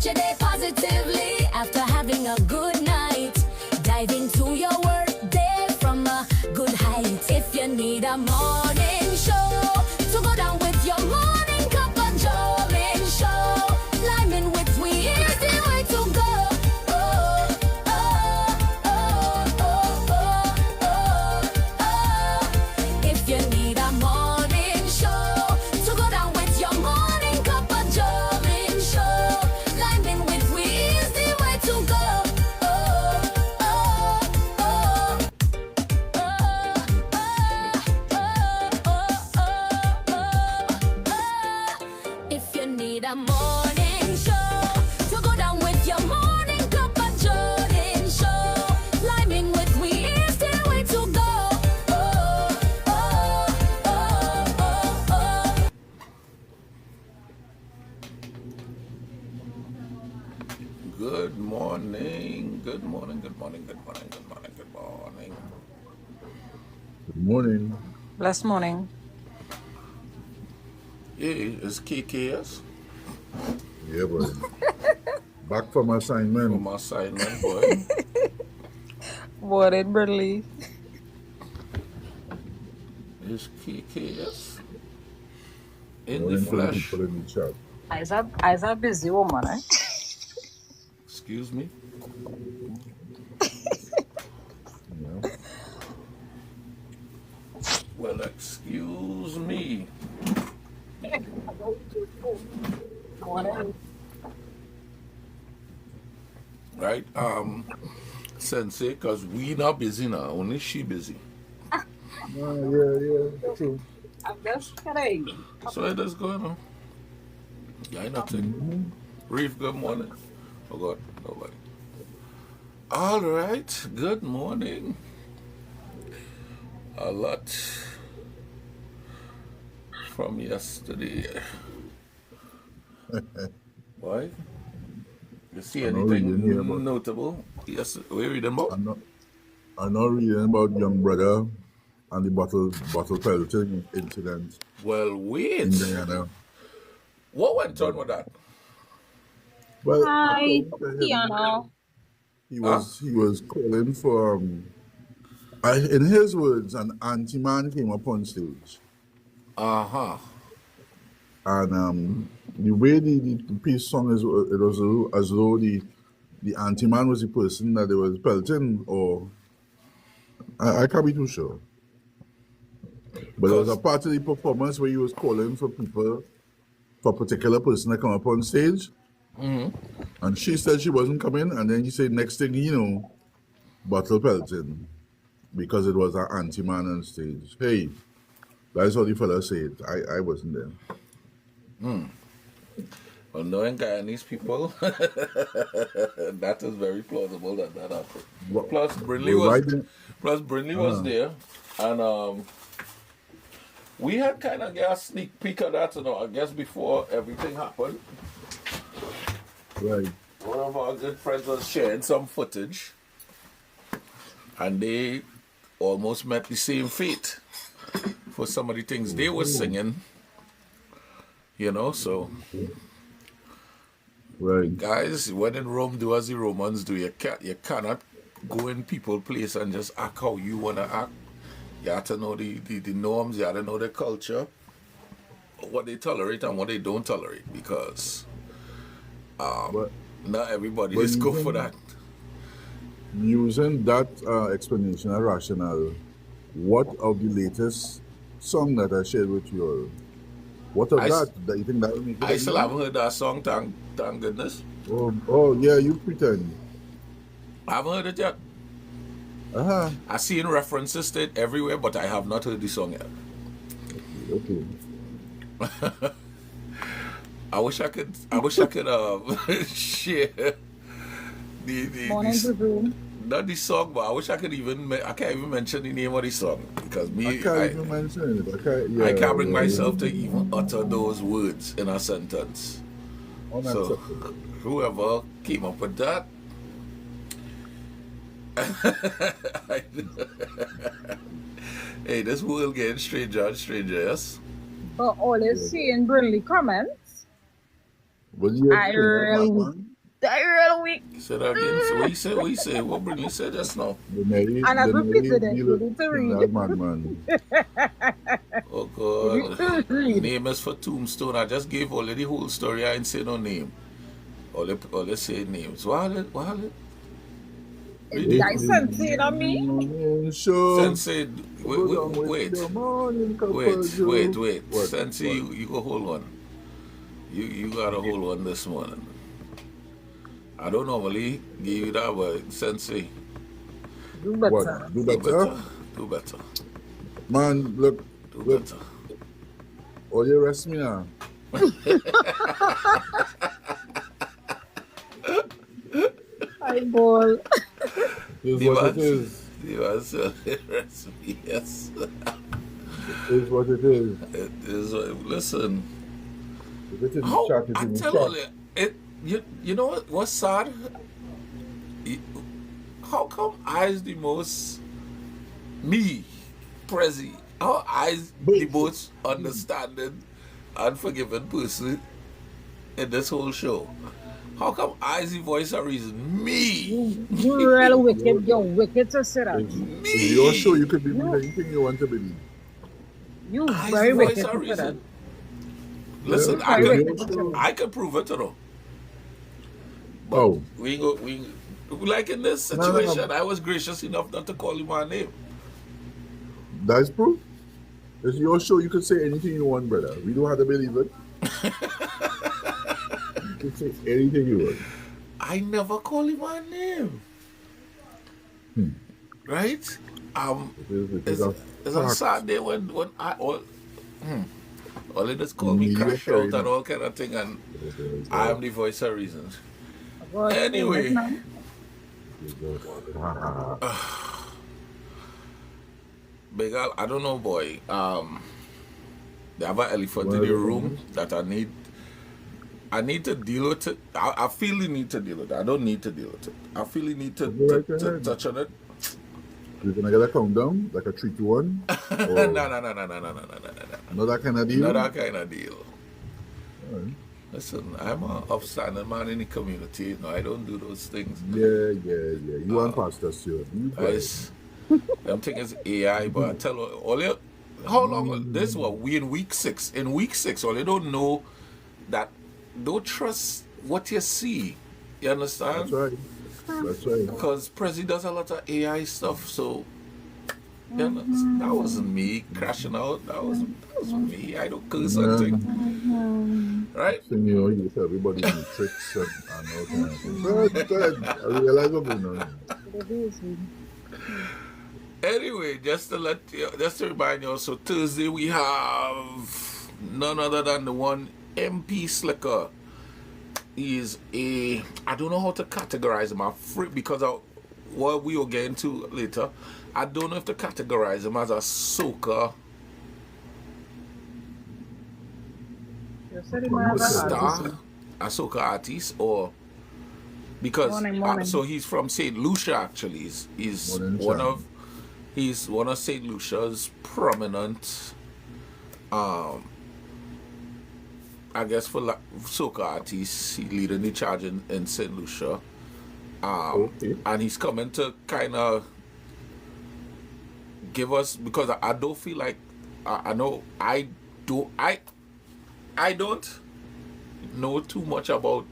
your day positively after having a good night. Dive into your work day from a good height. If you need a morning show to go down with your morning cup of joe show, liming with we is the way to go. Oh, oh, oh, oh, oh, oh, oh. If you need a morning show to go down with your morning cup of joe show, liming with we is the way to go. If you need a morning show to go down with your morning cup of Jordan show, liming with we is the way to go. Oh, oh, oh, oh, oh. Good morning, good morning, good morning, good morning, good morning, good morning. Good morning. Blessed morning. Hey, it's KKS Yeah, boy. Back from from assignment. my assignment, boy. Morning, Bradley. It's KKS in the Morning to the flesh. people in the chat. I's a busy woman, eh? Excuse me. Yeah. Well, excuse me. Morning. Right? Sensei, because we not busy now, only she busy. Yeah, true. I'm just kidding. So it is going on. Yeah, nothing. Reef, good morning. Oh God, nobody. All right, good morning. A lot from yesterday. Why? You see I'm not reading here, anything but notable? Yes, we reading about? I'm not reading about young brother and the bottle pelting incident Well, in wait. Guyana. What went But on with that? well, Hi, according to him, Tiana. he Huh? was calling for in his words, an anti-man came up on stage, Uh-huh. and the way the peace song is, it was as though the anti-man was the person that they was pelting, or I can't be too sure. But there was a Because, part of the performance where he was calling for people, for a particular person to come up on stage, and she said she wasn't coming, and then he said next thing you know, bottle pelting, because it was an anti-man on stage. Hey, that's what the fella said. I wasn't there. well, knowing Guyanese people, that is very plausible that happened. What, Plus, Brindley we're was, riding. there, and we had kind of got a sneak peek of that, I guess before everything happened. Right. One of our good friends was sharing some footage, and they almost met the same fate for some of the things they were singing, so Right. guys, when in Rome, do as the Romans do. You cannot go in people's place and just act how you want to act. You have to know the norms, you have to know the culture, what they tolerate and what they don't tolerate, because But not everybody but is good for that. using that explanation and rationale, what of the latest song that I shared with you all? What of I, s- that? You think that will make it I any still good? haven't heard that song, thank goodness. Oh yeah, you pretend. I haven't heard it yet. Uh-huh. I've seen references to it everywhere, but I have not heard the song yet. Okay. I wish I could share Morning, Boo. not the song, but I wish I could I can't even mention the name of the song, because I can't even mention it. I can't bring Yeah. myself to even utter those words in a sentence. So Unacceptable. whoever came up with that, hey, this world getting stranger and stranger, yes? But always Yeah. seeing Burnley comments. Was you I playing that really, Batman? Die real week. Say that again. So what you say? What you say? What Brinley said just now? The Nelly, And I've the repeated Nelly it. deal You need to read. that madman. Oh You need to God. read. Name is for Tombstone. I just gave all the whole story. I ain't say no name. All they say names. What? Read it. Die sensei on me. Morning show. Sensei, Go down with wait. the morning couple Wait. Joe. What? Sensei, you go hold on. You gotta hold on this morning. I don't normally give you that, but Sensei, Do What? better. Do do better? better. Do better. Man, look, Do look, better. all you rest me now. I ball. Is what it is. You answer the recipe, yes. Is what it is. It is, listen, If it is how, chat, it I is tell chat. you, you know what's sad? It- How come I's the most, me, Prezi, how I's the most understanding and forgiving person in this whole show? How come I's the voice of reason? Me! You real wicked. You're wicked to sit up. It's your show. You could believe anything you want to believe. You I's very the voice wicked of to sit up. reason. Listen, Yeah, I it's can, your show. I can prove it, you know. Oh, Like in this No, no, no. situation, I was gracious enough not to call you my name. that's proof. It's your show. You could say anything you want, brother. We don't have to believe it. You can say anything you want. I never call you my name. Right? It It's is a it's on fact. Saturday when all they just call me Media crash sharing. out and all kind of thing, and I am the voice of reason. God, Anyway. man. Big Al, I don't know, boy. They have an elephant in the room that I need to deal with it. I feel the need to deal with it. I don't need to deal with it. I feel the need to, Go right to ahead. touch on it. You're gonna get a countdown, like a 3 to 1. No, Or no. not that kind of deal. Not that kind of deal. Alright. Listen, I'm an upstanding man in the community. You know, I don't do those things. Yeah. You want pastor, sir. You got it. Guys, I'm thinking it's AI, but I tell you, all you, how long? This what we in week 6. In week 6, all you don't know that. Don't trust what you see. You understand? That's right. That's right. Because Prezi does a lot of AI stuff, so you know, that wasn't me crashing out. That was me. I don't curse on thing. Right? So, you know, you tell everybody new tricks and all kind of things. Good. I realize what's going on. Anyway, just to remind you, so Thursday we have none other than the one MP Slicker. He's I don't know how to categorize him. I'm afraid because of what we will get into later. I don't know if to categorize him as a soca You said he might have an star, artist. a soca artist, or because Morning. so he's from St. Lucia actually. He's Morning, one Cham. of he's one of St. Lucia's prominent I guess for soca artists. He leading the charge in St. Lucia. Okay. And he's coming to kind of give us, because I don't feel like I know I don't know too much about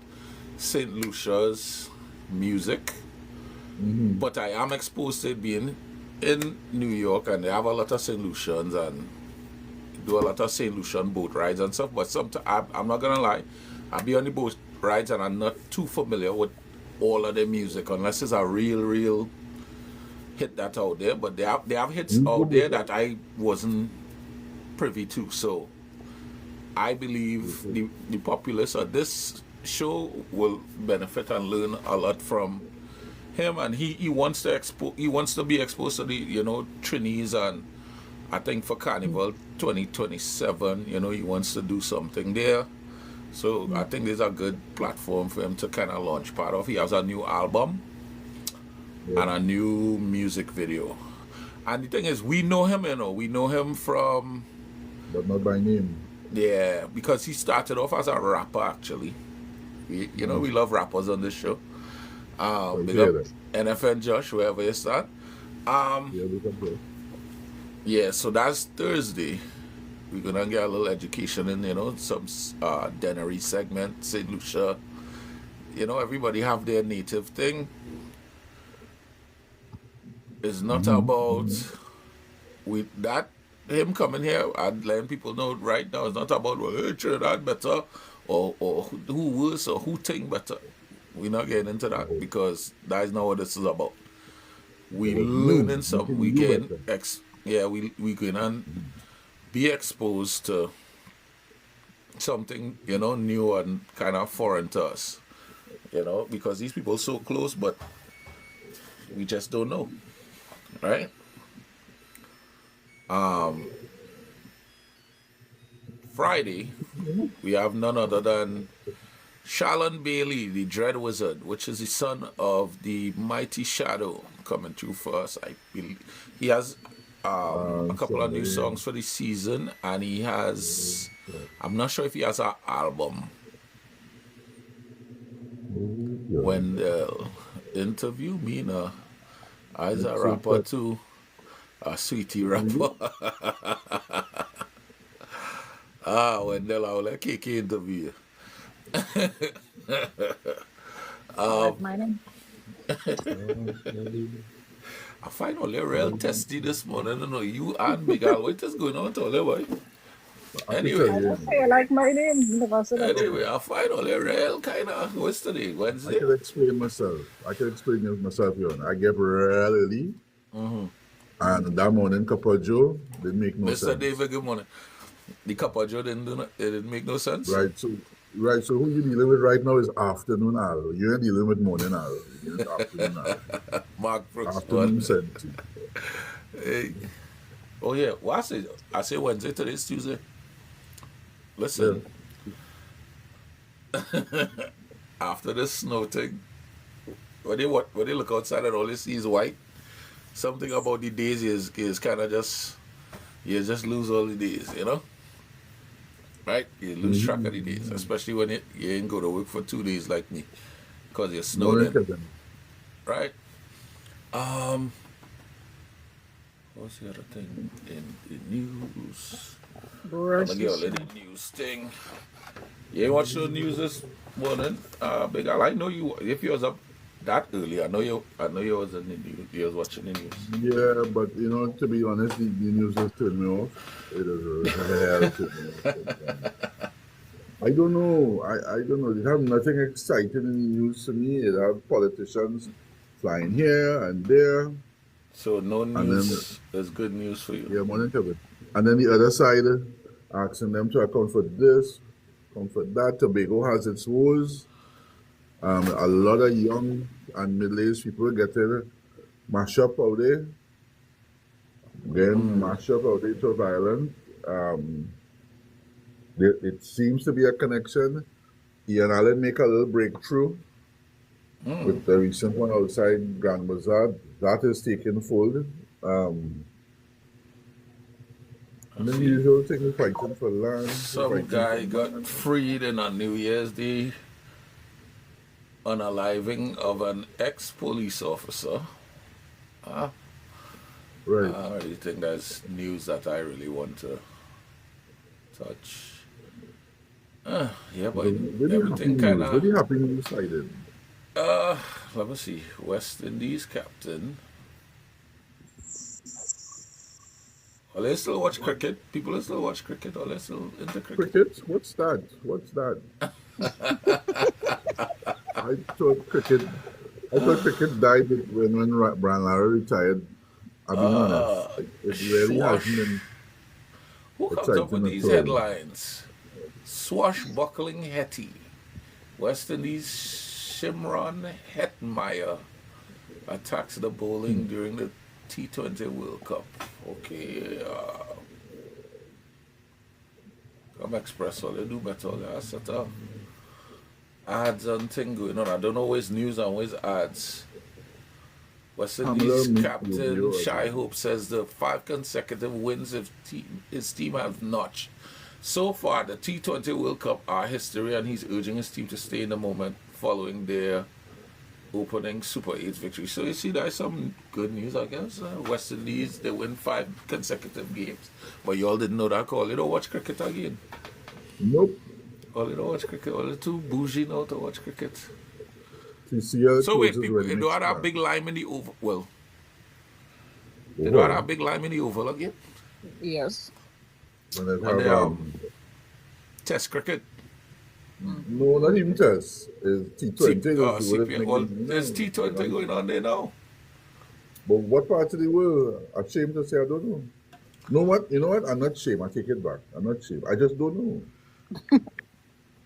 St. Lucia's music, but I am exposed to it being in New York, and they have a lot of St. Lucians and do a lot of St. Lucian boat rides and stuff. But sometimes I'm not gonna lie, I be on the boat rides and I'm not too familiar with all of their music unless it's a real hit that out there. But they have hits out there that I wasn't privy to. So I believe the populace of this show will benefit and learn a lot from him, and he wants to be exposed to the Trinis, and I think for Carnival 2027, he wants to do something there. So I think there's a good platform for him to kind of launch part of. He has a new album and a new music video. And the thing is, we know him, we know him from, But not by name. yeah, because he started off as a rapper actually. We love rappers on this show. Big Yeah, up that. NFN Josh, wherever you stand. Um, Yeah, we can play. yeah, so that's Thursday. We're gonna get a little education in, some Dennery segment, St. Lucia. Everybody have their native thing. It's not about with that him coming here and letting people know right now. It's not about well, hey, Trinidad better or who worse or who think better. We're not getting into that because that is not what this is about. We But learning you something. can We do can better. we can be exposed to something new and kind of foreign to us. Because these people are so close, but we just don't know, right? Friday, we have none other than Shalon Bailey, the Dread Wizard, which is the son of the Mighty Shadow, coming through for us. I believe he has a couple of new songs for the season, and he has. I'm not sure if he has an album. When they'll interview me, as a rapper too, a sweetie rapper. When they'll have a KK interview. Like my name. I find all real testy this morning. I don't know, you and Big Al, what is going on to all boy? Anyway, I just say I like my name. Never said that. I find all real kind of, what's today, I Wednesday? can explain myself. You know. I get up real early, and that morning, Couple Joe didn't make no Mr. sense. David, good morning. The cup of Joe it didn't make no sense. Right, so who you dealing with right now is afternoon Al. You ain't dealing with morning Al. You're dealing with afternoon Al. Mark Brooks. Afternoon What? Senti. Hey. Oh yeah, well I say Wednesday, today's Tuesday. Listen, after the snow thing, when they look outside and all they see is white, something about the days is kind of just you just lose all the days, right? You lose track of the days, especially when you ain't go to work for 2 days like me, because you're snowed Morning, in, Kevin. right? What's the other thing in the news? I'm Brush gonna get all this. of the news thing. You ain't watch the news this morning, Big Al. I know you. If you was up that early, I know you was in the news. You was watching the news. Yeah, but to be honest, the news has turned me off. It is hell turned me off. I don't know. I don't know. They have nothing exciting in the news to me. They have politicians flying here and there, So no and then news is good news for you. yeah, morning, Kevin. And then the other side, asking them to account for this, account for that. Tobago has its woes. A lot of young and middle-aged people getting mashed up out there, getting mashed up out there to violence. It seems to be a connection. Ian Allen make a little breakthrough with the recent one outside Grand Bazaar. That is taking fold. And then the usual thing is fighting for land. Some fighting guy for got land. freed in on New Year's Day, unaliving of an ex-police officer. I Right. don't really think that's news that I really want to touch. Yeah, but Very happy everything news. kind of. Very happy news sided. Let me see. West Indies captain. Well, they still watch cricket. People still watch cricket. Or they still into cricket. Cricket? What's that? What's that? I thought cricket died when Brian Lara retired. I'll be honest. It really Swash. hasn't been Who comes up with exciting these at all. headlines? Swashbuckling Hetty. West Indies Shimron Hetmeyer attacks the bowling during the T20 World Cup. Okay. Come Express, all they do better. They set up ads and thing going on. I don't know always news and always ads. West Indies captain Shai Hope says the 5 consecutive wins his team have notched So far, the T20 World Cup are history, and he's urging his team to stay in the moment following their opening Super 8 victory. So you see, there's some good news, I guess. West Indies, they win 5 consecutive games. But you all didn't know that, call. You don't watch cricket again. Nope. All you don't watch cricket. All you too bougie now to watch cricket. TCL So wait, closes people, when you next don't have that time. big lime in the oval. Well, you don't Over. have that big lime in the oval again. Yes. When I And have, they test cricket. no, not even test. It's T20. CPL. Well, there's T20 going on there now. But what part of the world? Ashamed to say I don't know. You know what? I'm not ashamed. I take it back. I'm not ashamed. I just don't know.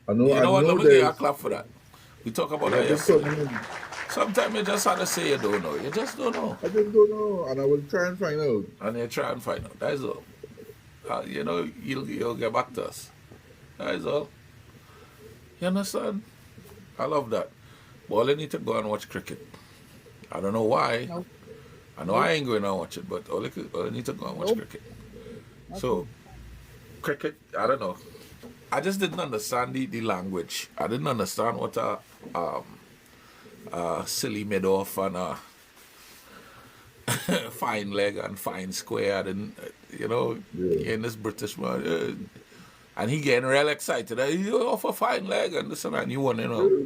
I know. You know what? I Let know me give you a there's. clap for that. We talk about I that just yesterday. don't know. Sometimes you just have to say you don't know. You just don't know. I just don't know, and I will try and find out. And you try and find out. That's all. You know, you'll get back to us. That's all. You understand? I love that. But all I need to go and watch cricket. I don't know why. Nope. I know I ain't going to watch it, but all I need to go and watch cricket. So, cricket, I don't know. I just didn't understand the language. I didn't understand what a silly mid-off and a fine leg and fine square. I didn't, in this British man. And he getting real excited. He off a fine leg and this and that. And you want to know,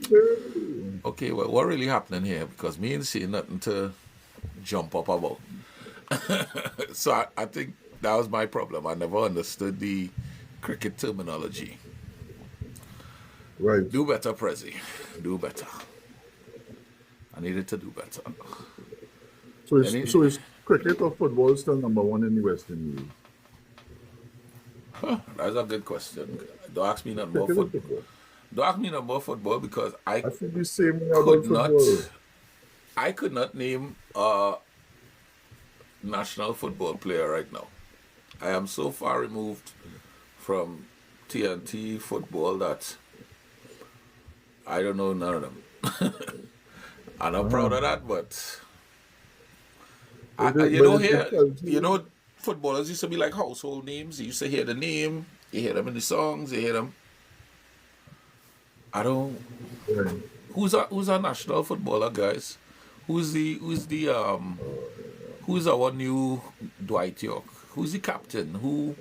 okay, well, what really happening here? Because me ain't seeing nothing to jump up about. So I think that was my problem. I never understood the cricket terminology. Right. Do better, Prezi. Do better. I needed to do better. So is cricket or football still number one in the West Indies? That's a good question. Don't ask me nothing about Cricket or football. football? Don't ask me nothing about football because I feel the same way could about not. football. I could not name a national football player right now. I am so far removed from TNT football that I don't know none of them. And I'm proud of that, but footballers used to be like household names. You used to hear the name, you hear them in the songs, you hear them. I don't. Right. Who's our national footballer, guys? Who's our new Dwight York? Who's the captain? Who?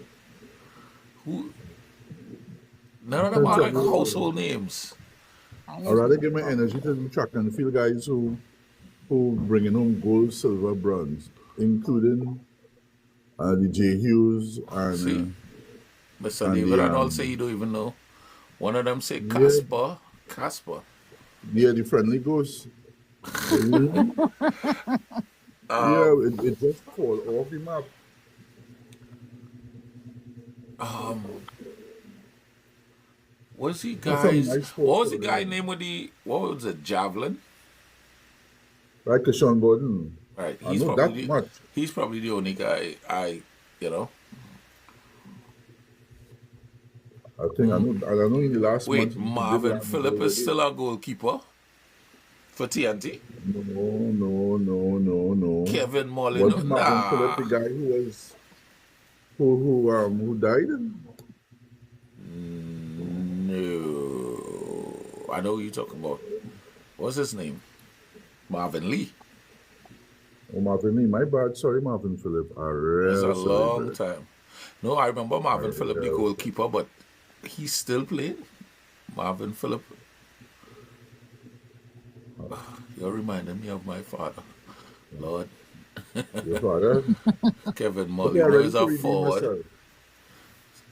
None of them are like household names. I'd rather give my energy to the track and field guys who bringing home gold, silver, bronze, including the J. Hughes and See, Mr. and David the, and all say you don't even know. One of them say Yeah. Casper. the friendly ghost. It just fall off the map. What's he That's some guys? nice What was the photo, guy yeah. name with what was it, javelin? Right, Keshawn Gordon. Right. I know that much. He's probably the only guy I. I think I know in the last Wait, month. he Marvin did Phillip that is still a goalkeeper for TNT. No. Kevin Molyneux. Was Marvin Phillip the guy who died? No. I know who you're talking about. What's his name? Marvin Lee. Oh, Marvin Lee. My bad. Sorry, Marvin Phillip. It's a long time. No, I remember Marvin Phillip, the goalkeeper, but he's still playing. Marvin Phillip. You're reminding me of my father. Lord. Your father? Kevin Yeah, Molyneux ready is to a redeem forward. myself.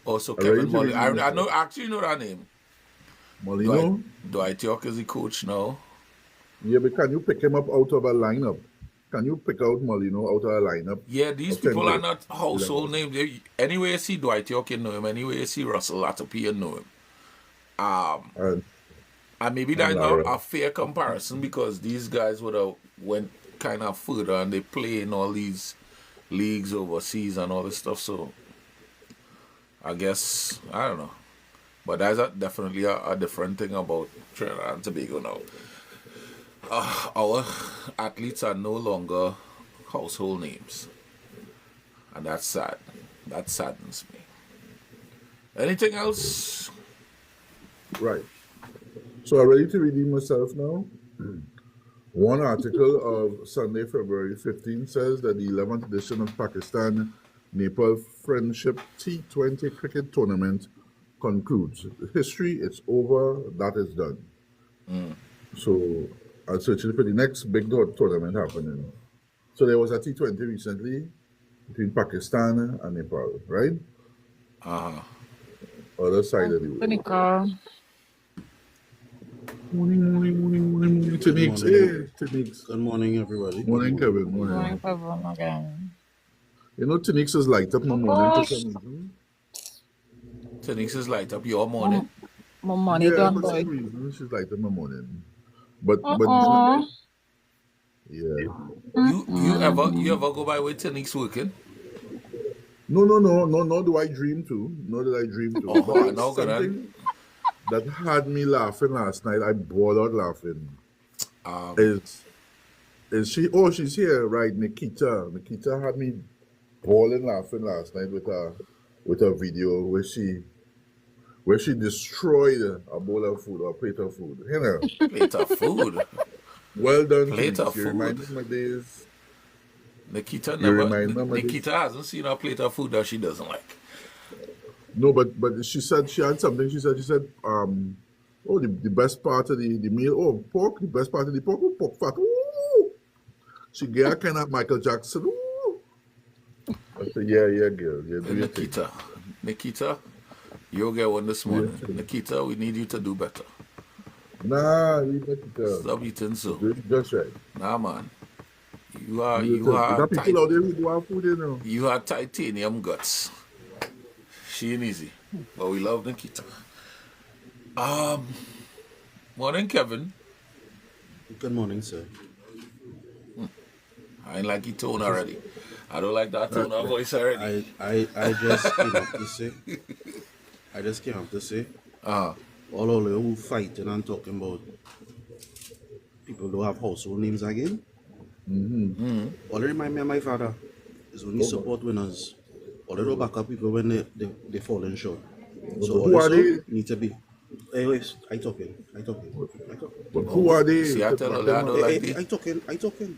Also, ready Kevin to Molyneux. redeem I know. myself. Actually, you know that name. Molino? Dwight York is the coach now. Yeah, but can you pick him up out of a lineup? Can you pick out Molino out of a lineup? Yeah, these Okay, people are good. not household names. Anyway, you see Dwight York, you know him. Anyway, you see Russell Latapy, you know him. And And maybe that's not Lara. a fair comparison because these guys would have went kind of further and they play in all these leagues overseas and all this stuff. So I guess, I don't know. But that's definitely a different thing about Trinidad and Tobago now. Our athletes are no longer household names. And that's sad. That saddens me. Anything else? Right. So I'm ready to redeem myself now. One article of Sunday, February 15 says that the 11th edition of Pakistan Nepal Friendship T20 cricket tournament concludes. History, it's over, that is done. So I'm searching for the next big tournament happening. So there was a T20 recently between Pakistan and Nepal, right? Other side of the world. Tanika. Morning. Taniks. Hey, Taniks. Good morning, everybody. Morning, Kevin. Morning, Morning. Pavon again. You know, Taniks is light up my morning for some reason. Taniks is light up your morning. My money Yeah, done, for boy. some reason, she's light up my morning. But yeah. You ever go by with Taniks working? No, do I dream too? No, did I dream too? Oh, But I know, something that had me laughing last night, I bawled out laughing. Is she? Oh, she's here, right? Nikita had me bawling laughing last night with a video where she destroyed a bowl of food or a plate of food. You know, Plate of food. well done. Plate Taniks. of You food. reminded my days. Nikita remind me of Nikita hasn't seen a plate of food that she doesn't like. No, but she said she had something. She said, oh, the best part of the meal, oh, pork, the best part of the pork, oh, pork fat. Ooh. She gave a kind of Michael Jackson. Ooh. I said, yeah, girl. Yeah, do your thing. Nikita, you'll get one this morning. Nikita, we need you to do better. Nah, you Nikita. Stop eating so. Do it just right. Nah, man. You There are are people out there who do have food, you know. You have titanium guts. She ain't easy, but we love Nikita. Morning, Kevin. Good morning, sir. I ain't like your tone already. I don't like that tone of voice already. I just came up to say. All of you who fighting and talking about people who have household names again. All remind me of my father. Is when he support winners. All the back up people when they fall in short. So who are also they? need to be. Anyways, I talking. But who are they? See, I tell her I don't like the. I talking.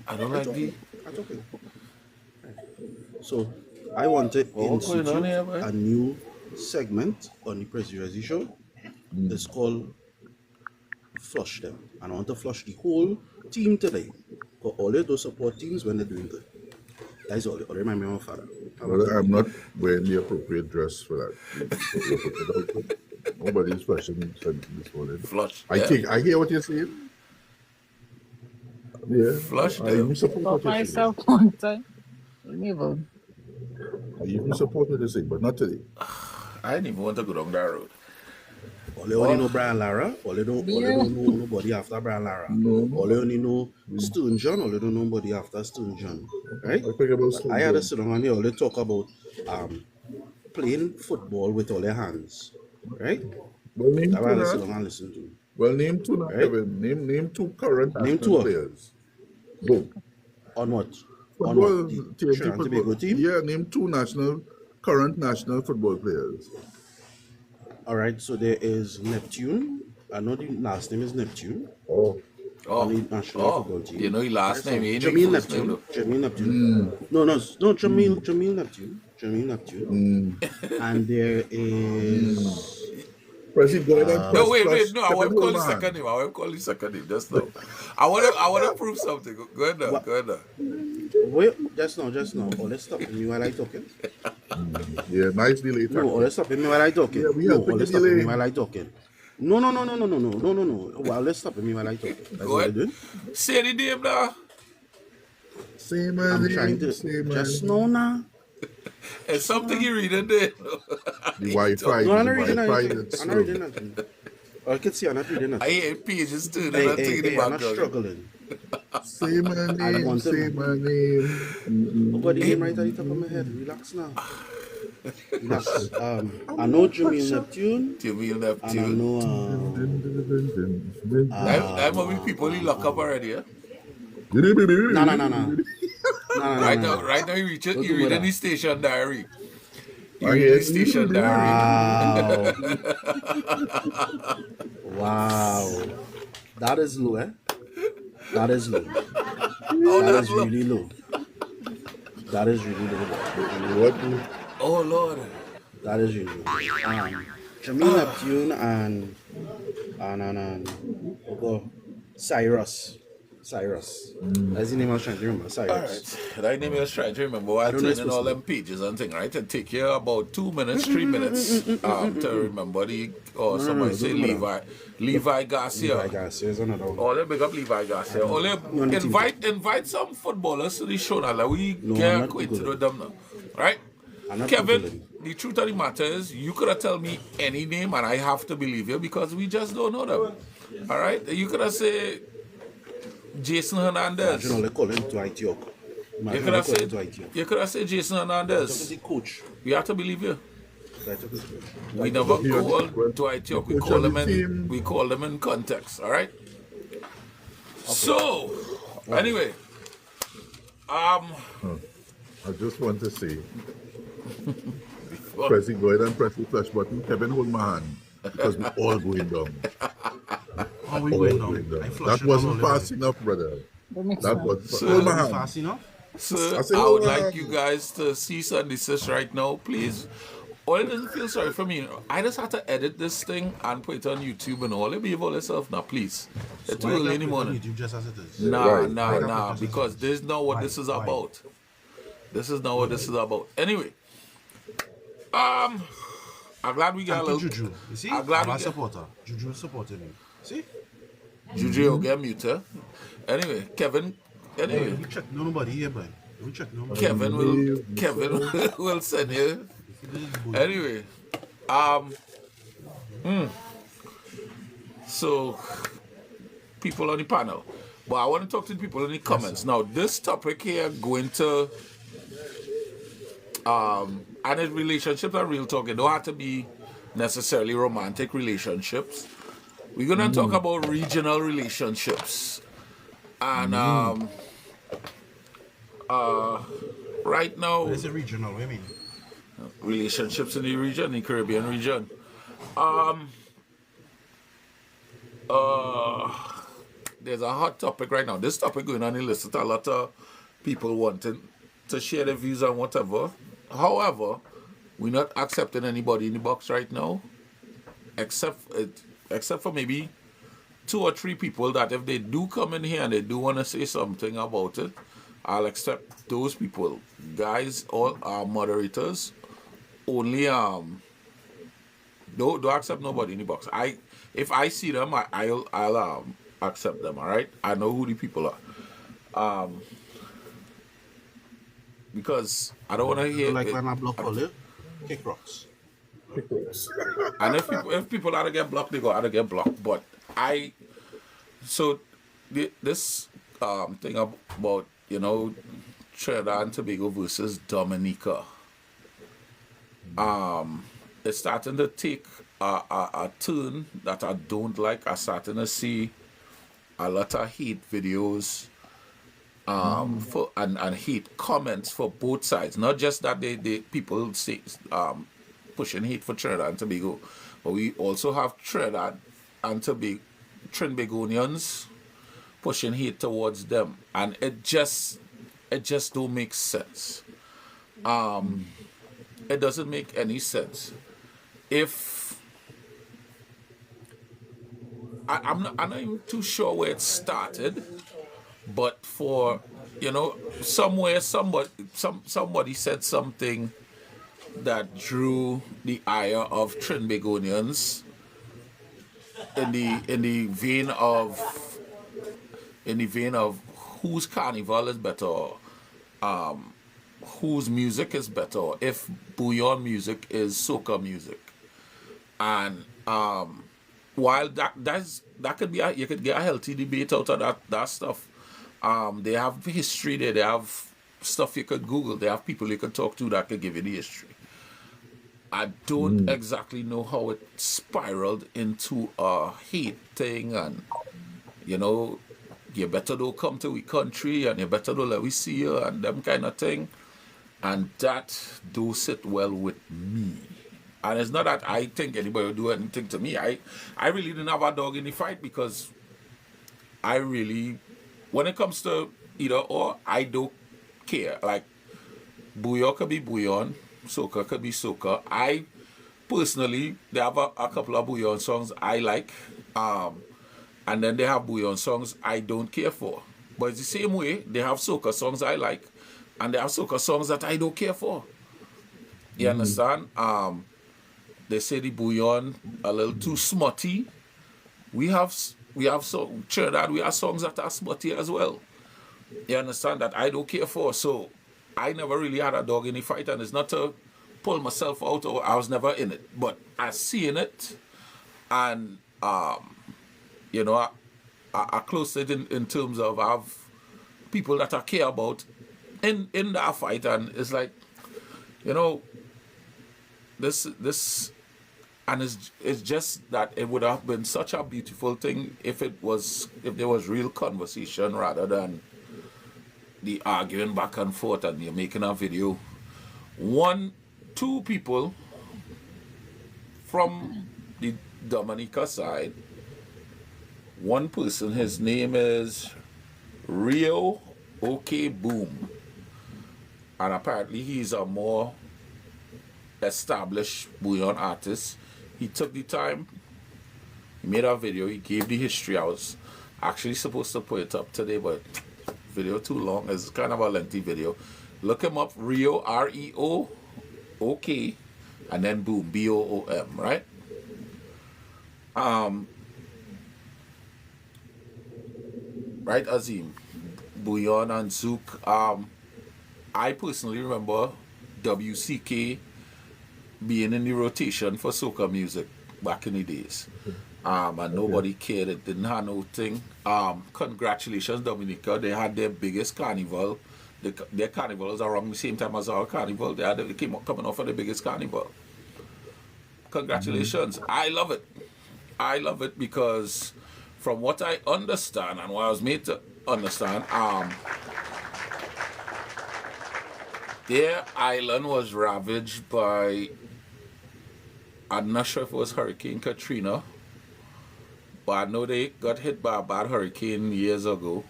I don't like the. I talking. So I want to What's going on institute here, boy? a new segment on the Presidency Show. It's called Flush Them. And I want to flush the whole team today. For all of those support teams when they're doing good. That is all. All remind me of my father. Well, I'm not wearing the appropriate dress for that. Nobody's flushing this morning. Flush. I hear what you're saying. Yeah. Flush I them. even support Got what you're saying. myself one time. Never. I even support what you're saying, but not today. I didn't even want to go down that road. All they only know Brian Lara. All they don't know nobody after Brian Lara. No. All they only know Stone John. All they don't know nobody after Stone John. Right? I think about I had a sit down here. All they talk about playing football with all their hands. Right? Well, name I had to two sit now. down and listen to. Well, name two now, Right? Kevin. Name two current Name national two. players. Go. On what? On Football, what? The TNT Trinidad and Tobago football. team? Yeah, name two current national football players. All right, so there is Neptune. I know the last name is Neptune. Oh, On the national football team. You know his last name. He ain't Jamil make first name, Neptune. though. Jamil Neptune. No, Jamil Neptune. Jamil Neptune. And there is. Prezi, go ahead and No, wait. plus No, I want to call Kevin his Holman. second name. I want to call his second name just now. I want to prove something. Go ahead now. Wait, just now. Oh, let's stop me while I talking. Yeah, nicely later. No, let's stop me while I talking. Yeah, we No, have to let's get stop me delay. while I talking. No. Well, let's stop me while I talking. That's Go what I ahead. doing. Say the name now. Same I'm as trying to just now. It's something you read in there. the Wi-Fi. No, I'm not the reading Wi-Fi anything. that's I'm not slow. reading anything. I can see I'm not reading I nothing. hate pages too. They're not taking the I'm not background. struggling. Say my name, want say them. my name. Got the name right at the top of my head. Relax now. Relax. I know Jamil Neptune, Jamil and I Neptune. know. That many people he lock up already, eh? No. Right now, you reading the station diary. I hear you. Station diary. Wow. That is low, eh? That is low. Oh, That that's is really low. That is really low. What? Oh Lord. That is really low. Jermaine Neptune and oh, Cyrus. That's the name I was trying to remember. Cyrus. Alright, that name I was trying to remember while don't know turning all them pages and thing, right? It take you about 2 minutes, 3 minutes to remember somebody say Levi Garcia. Levi Garcia is another one. Only big up Levi Garcia. Only on the team. invite some footballers to the show now. Like we No, I'm get not acquainted Googling. with them now. Right? I'm not Kevin, Googling. the truth of the matter is you could have told me any name and I have to believe you because we just don't know them. Alright? You could have said Jason Hernandez. Imagine all they call him Dwight York. You Imagine could all have they call him said Dwight York. you could have said Jason Talking Hernandez. to the coach. We have to believe you. Dwight York is coach. We never He was call the Dwight York. We coach call of them the in. team. We call them in context. All right. So, anyway, I just want to say, Pressy, go ahead and press the flash button. Kevin, hold my hand. Because we're all going down. How we All going going now? down. That wasn't fast enough, brother. That makes That sense. was So- hold my hand. Fast enough? sir, I say, I would hold like on. you guys to cease and desist right now, please. All doesn't feel sorry for me. I just have to edit this thing and put it on YouTube and all. Behave all yourself now, please. It's too early in the morning. You just as it is. Nah, Right, nah, right. nah. Because this is not what this is Why? about. This is not what this is about. Anyway, I'm glad we got a Anti little. Juju. You see? I'm glad I'm we a get- supporter. Juju is supporting me. See? Juju will get muted. Anyway, Kevin. Anyway, We check nobody here, boy. We check nobody. Kevin will send you. Anyway, so people on the panel, but I want to talk to the people in the comments now. This topic here going to and it's relationships are real talk. It don't have to be necessarily romantic relationships. We're gonna talk about regional relationships and right now It's a regional, what do you mean? relationships in the region, the Caribbean region. There's a hot topic right now. This topic going on in the list. A lot of people wanting to share their views on whatever. However, we're not accepting anybody in the box right now, except for maybe 2 or 3 people that if they do come in here and they do want to say something about it, I'll accept those people. Guys, all our moderators, only don't accept nobody in the box. If I see them, I'll accept them. All right, I know who the people are. Because I don't want to hear. Like when I block all you, kick rocks. And if people are to get blocked, they go out to get blocked. But this thing about Trinidad and Tobago versus Dominica, it's starting to take a turn that I don't like. I'm starting to see a lot of hate videos for and hate comments for both sides. Not just that they people say pushing hate for Trinidad and Tobago, but we also have Trinidad and Trinbagonians pushing hate towards them, and it just don't make sense. It doesn't make any sense. If I'm not even too sure where it started, but for somewhere somebody said something that drew the ire of Trinbagonians in the vein of whose carnival is better, whose music is better, if bouillon music is soca music. And while that could be you could get a healthy debate out of that stuff. They have history there, they have stuff you could Google, they have people you could talk to that could give you the history. I don't exactly know how it spiraled into a hate thing, and you better don't come to we country, and you better don't let we see you, and them kind of thing. And that do sit well with me. And it's not that I think anybody will do anything to me. I really didn't have a dog in the fight because I really, when it comes to either or, I don't care. Like, bouillon could be bouillon, soca could be soca. I personally, they have a couple of bouillon songs I like, and then they have bouillon songs I don't care for. But it's the same way, they have soca songs I like, and they have soca songs that I don't care for. You understand? They say the bouillon a little too smutty. We have so Trinidad, we have songs that are smutty as well. You understand that I don't care for. So I never really had a dog in the fight, and it's not to pull myself out, or I was never in it. But I seen it, and you know, I close it in terms of I have people that I care about in that fight, and it's like, you know, this and it's just that it would have been such a beautiful thing if there was real conversation rather than the arguing back and forth and you're making a video. Two people from the Dominica side, one person, his name is Rio OK Boom, and apparently he's a more established bouillon artist. He took the time, he made a video, he gave the history. I was actually supposed to put it up today, but video too long. It's kind of a lengthy video. Look him up, Rio, R-E-O OK, and then Boom, B-O-O-M, right? Right, Azim? Bouillon and Zouk. I personally remember WCK being in the rotation for soca music back in the days. And nobody cared. It didn't have no thing. Congratulations, Dominica. They had their biggest carnival. Their carnival was around the same time as our carnival. They came up coming off of the biggest carnival. Congratulations. I love it. I love it because from what I understand and what I was made to understand, their island was ravaged by, I'm not sure if it was Hurricane Katrina, but I know they got hit by a bad hurricane years ago,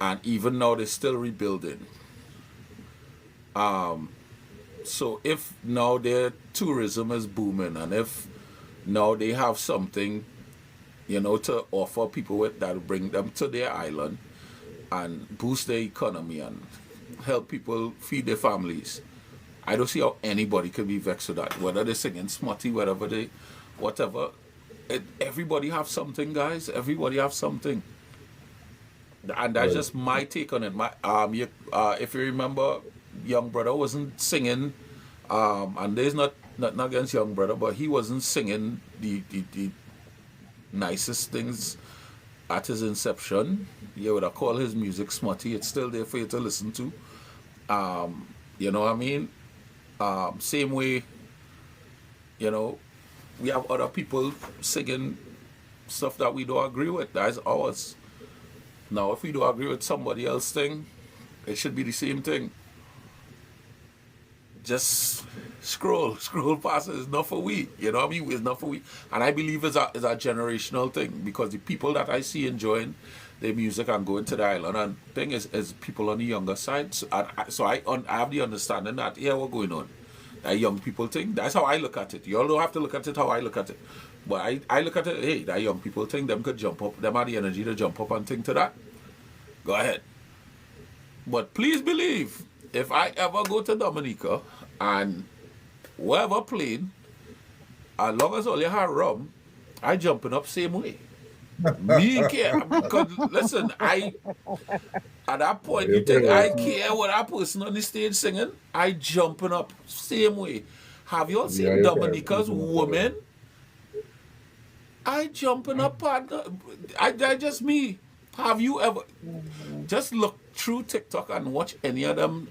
and even now they're still rebuilding. So if now their tourism is booming, and if now they have something, you know, to offer people with that will bring them to their island and boost their economy and help people feed their families, I don't see how anybody could be vexed with that. Whether they're singing smutty, whatever. Everybody have something, guys. Everybody have something. And that's just my take on it. If you remember, Young Brother wasn't singing, and there's not against Young Brother, but he wasn't singing the nicest things at his inception. You would have called his music smutty. It's still there for you to listen to. You know what I mean? Same way, you know, we have other people singing stuff that we don't agree with. That's ours. Now, if we don't agree with somebody else's thing, it should be the same thing. Just scroll past it. It's not for we. You know what I mean? It's not for we. And I believe it's a generational thing, because the people that I see enjoying their music and going to the island and thing is people on the younger side. So I have the understanding that, yeah, what's going on? That young people thing. That's how I look at it. You all don't have to look at it how I look at it. But I look at it, hey, that young people thing, them could jump up. Them have the energy to jump up and think to that. Go ahead. But please believe, if I ever go to Dominica and whoever playing, as long as all you have rum, I jumping up same way. Me care. Because listen, at that point you think I care what that person on the stage singing, I jumping up same way. Have you all seen Dominica's woman? I jumping up, partner. I just me. Have you ever just look through TikTok and watch any of them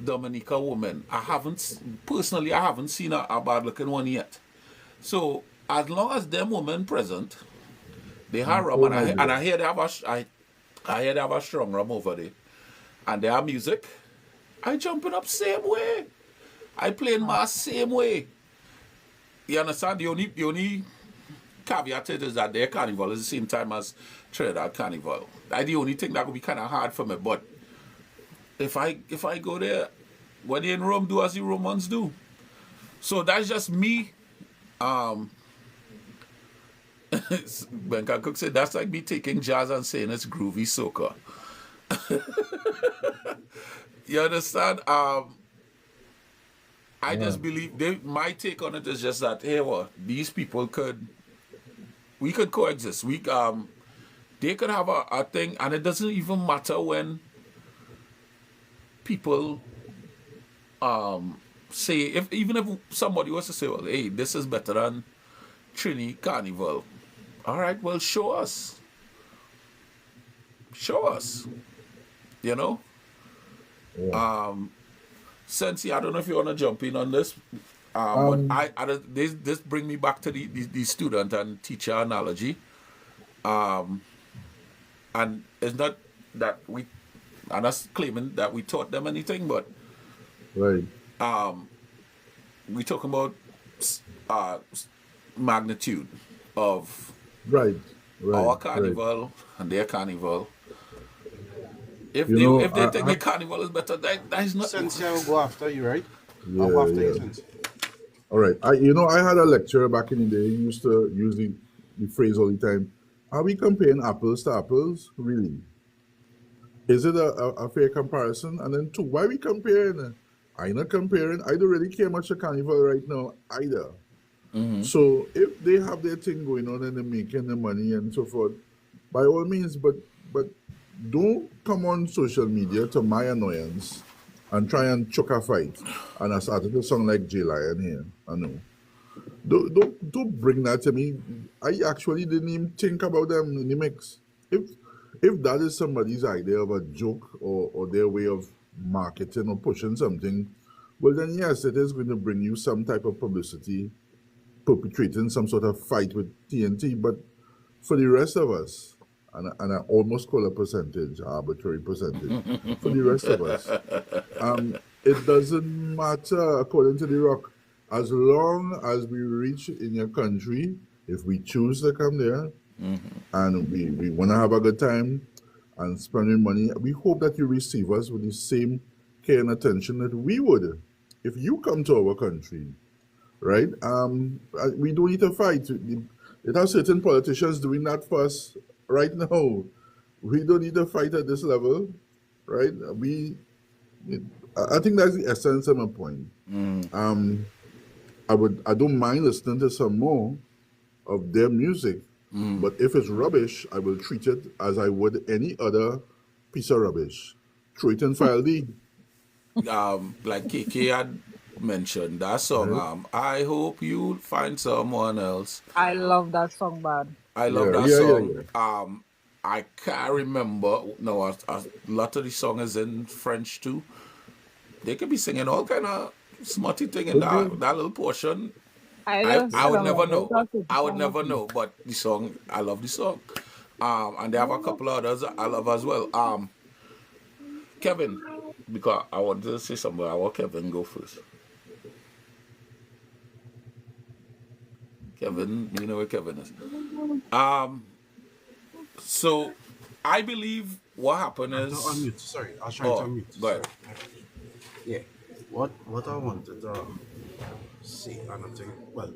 Dominica women? I haven't seen a bad looking one yet. So as long as them women present, they have rum, and I hear they have a strong rum over there, and they have music. I jumping up same way. I playing mass same way. You understand? The only caveat to it is that their carnival is the same time as Trinidad Carnival. That's the only thing that would be kind of hard for me. But if I go there, when they in Rome, do as the Romans do. So that's just me. Benka Cook said that's like me taking jazz and saying it's groovy soca. You understand? I just believe my take on it is just that hey, well, these people we could coexist. They could have a thing, and it doesn't even matter when people say even if somebody was to say, well, hey, this is better than Trini Carnival. All right, well, show us. Show us. You know? Yeah. Sensi, I don't know if you want to jump in on this. But this bring me back to the student and teacher analogy. And it's not that I'm not claiming that we taught them anything, but Right. we talk about magnitude of Right. Right. our Right. carnival and their carnival. If You they know, if they think the carnival is better, that is not. Since I will go after you, right? Yeah, I'll go after you, yeah. since. All right. I had a lecturer back in the day. He used to use the phrase all the time. Are we comparing apples to apples? Really? Is it a fair comparison? And then two, why are we comparing? I'm not comparing. I don't really care much a carnival right now either. So if they have their thing going on and they're making the money and so forth, by all means, but don't come on social media to my annoyance and try and choke a fight. And I started to sound like J Lion here. I know. Don't bring that to me. I actually didn't even think about them in the mix. If that is somebody's idea of a joke or their way of marketing or pushing something, well then yes, it is going to bring you some type of publicity, perpetrating some sort of fight with TNT. But for the rest of us, and I almost call a percentage, arbitrary percentage, for the rest of us, it doesn't matter according to the rock. As long as we reach in your country, if we choose to come there and we want to have a good time and spending money, we hope that you receive us with the same care and attention that we would if you come to our country, right? We don't need to fight. It has certain politicians doing that for us right now. We don't need to fight at this level, right? I think that's the essence of my point. I don't mind listening to some more of their music, but if it's rubbish, I will treat it as I would any other piece of rubbish. Throw it in file D. Like KK had mentioned that song. I hope you find someone else. I love that song, bad. I love Yeah, that yeah, song. I can't remember. No, a lot of the song is in French too. They could be singing all kind of smutty thing in that little portion. I would never know. I would never know. But the song, I love the song. And they have a couple of others I love as well. Kevin, because I want to say something. I want Kevin go first. Kevin, you know where Kevin is. So I believe what happened is. No, unmute. Sorry, I was trying to unmute. Go ahead. Yeah. What I wanted to say, and I think, well,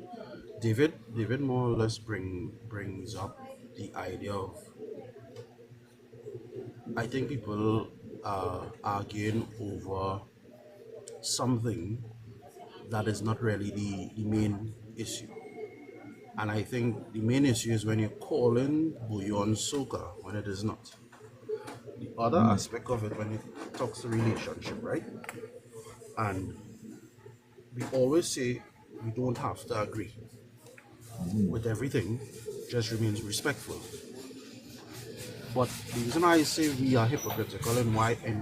David more or less brings up the idea of, I think people are arguing over something that is not really the main issue. And I think the main issue is when you're calling bouillon soca when it is not. The other aspect of it, when it talks to relationship, right? And we always say we don't have to agree with everything, just remains respectful. But the reason I say we are hypocritical and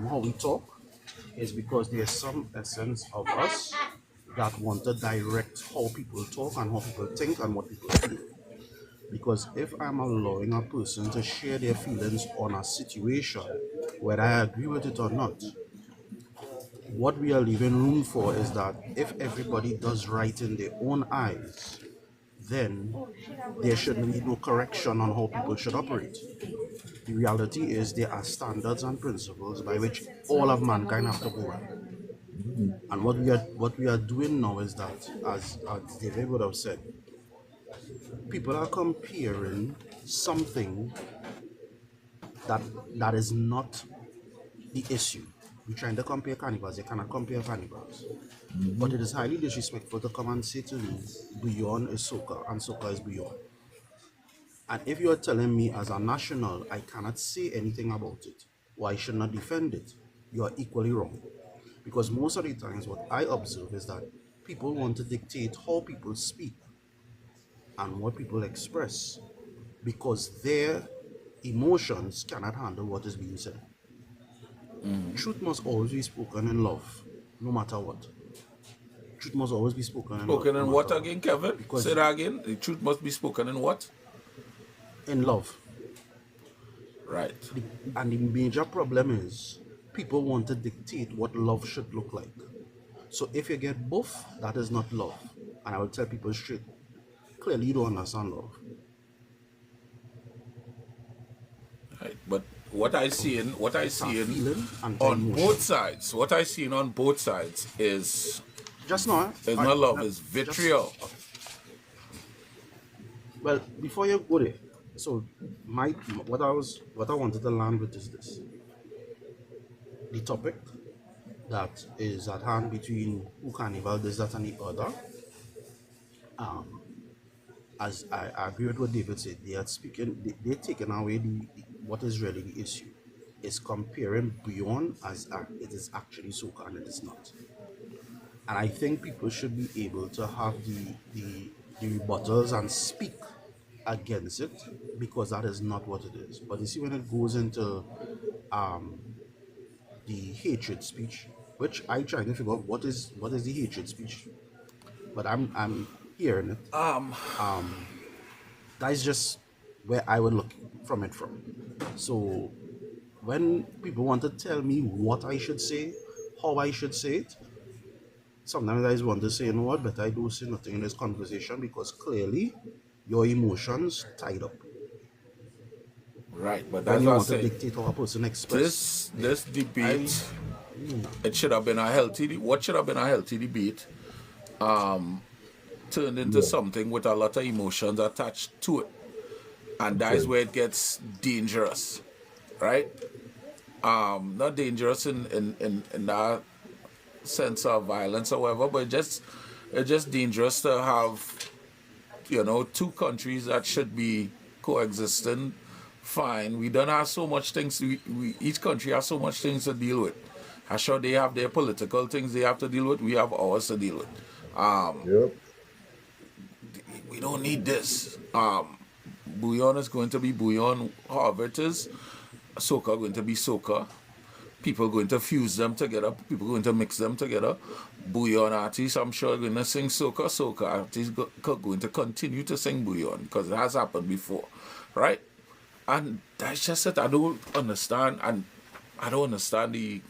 how we talk is because there's some essence of us that want to direct how people talk and how people think and what people feel. Because if I'm allowing a person to share their feelings on a situation, whether I agree with it or not, what we are leaving room for is that if everybody does right in their own eyes, then there shouldn't be no correction on how people should operate. The reality is there are standards and principles by which all of mankind have to go by. And what we are doing now is that, as David would have said, people are comparing something that is not the issue. We're trying to compare carnivals, you cannot compare carnivals. But it is highly disrespectful to come and say to me, beyond is soca and soca is beyond. And if you are telling me as a national, I cannot say anything about it, or I should not defend it, you are equally wrong. Because most of the times what I observe is that people want to dictate how people speak and what people express because their emotions cannot handle what is being said. Truth must always be spoken in love, no matter what. Truth must always be spoken in love. Spoken in no what matter again, Kevin? Because Say that again. The truth must be spoken in what? in love. Right. And the major problem is people want to dictate what love should look like. So if you get both, that is not love. And I will tell people straight, clearly you don't understand love. Right. But what I see feeling and on emotion. both sides, what I see on both sides is Just now, not love, is vitriol. Well, before you go there, so what I wanted to land with is this: the topic that is at hand between who carnival this, that, and the other. As I agree with what David said, they're taking away what is really the issue. Is comparing beyond as it is actually soca and it is not. And I think people should be able to have the rebuttals and speak against it because that is not what it is. But you see, when it goes into the hatred speech, which I try to figure out what is the hatred speech, but I'm hearing it. That is just where I would look from. So when people want to tell me what I should say, how I should say it, sometimes I just want to say, you know what, but I do say nothing in this conversation because clearly your emotions tied up. Right, but When that's you what I want to say. dictate how a person expresses. This debate, it should have been a healthy. What should have been a healthy debate, turned into something with a lot of emotions attached to it, and that is where it gets dangerous, right? Not dangerous in that sense of violence or whatever, but it's just dangerous to have, two countries that should be coexisting fine. We don't have so much things. Each country has so much things to deal with. I'm sure they have their political things they have to deal with. We have ours to deal with. Yep. We don't need this. Bouillon is going to be bouillon, however it is. Soca going to be soca. People going to fuse them together. People going to mix them together. Bouillon artists, I'm sure, are going to sing soca. Soca artists going to continue to sing bouillon because it has happened before, right? And that's just it. I don't understand, and I don't understand the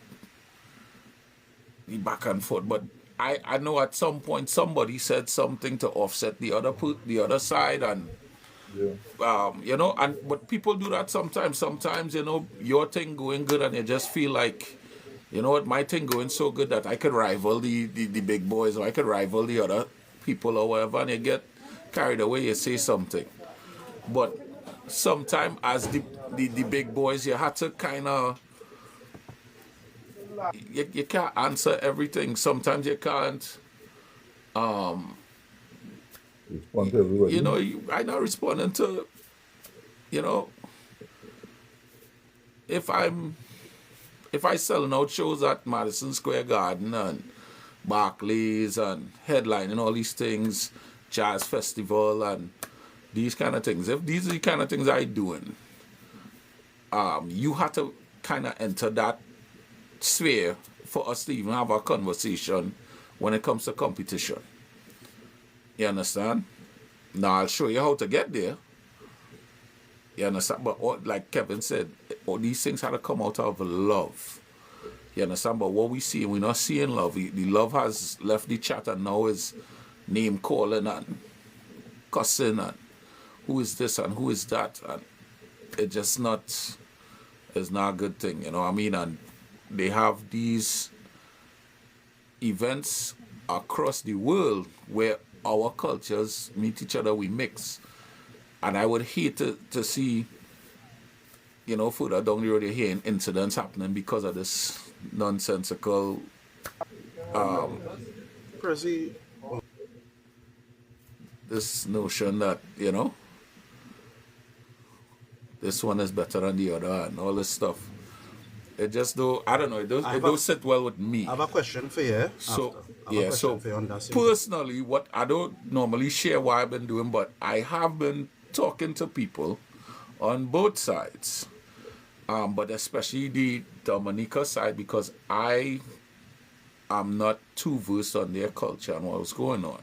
back and forth. But I know at some point somebody said something to offset the other side, and but people do that sometimes. Sometimes, your thing going good and you just feel like, my thing going so good that I could rival the big boys, or I could rival the other people or whatever, and you get carried away, you say something. But sometimes as the big boys, you have to kind of, you can't answer everything. Sometimes you can't Respond to everybody. I'm not responding to, if I selling out shows at Madison Square Garden and Barclays and headlining all these things, jazz festival and these kind of things. If these are the kind of things I'm doing, you have to kind of enter that sphere for us to even have a conversation when it comes to competition. You understand? Now I'll show you how to get there. You understand? But like Kevin said, all these things had to come out of love. You understand? But what we see, we're not seeing love. The love has left the chat and now is name calling and cussing and who is this and who is that. And it's just not, it's not a good thing, you know what I mean? And they have these events across the world where our cultures meet each other, we mix. And I would hate to see, you know, further down the road, you're hearing incidents happening because of this nonsensical, Prezi, this notion that, you know, this one is better than the other and all this stuff. It just do, I don't know, it don't sit well with me. I have a question for you. So, I have a yeah, question so for you on that same personally, what I don't normally share what I've been doing, but I have been talking to people on both sides, but especially the Dominica side, because I am not too versed on their culture and what's going on.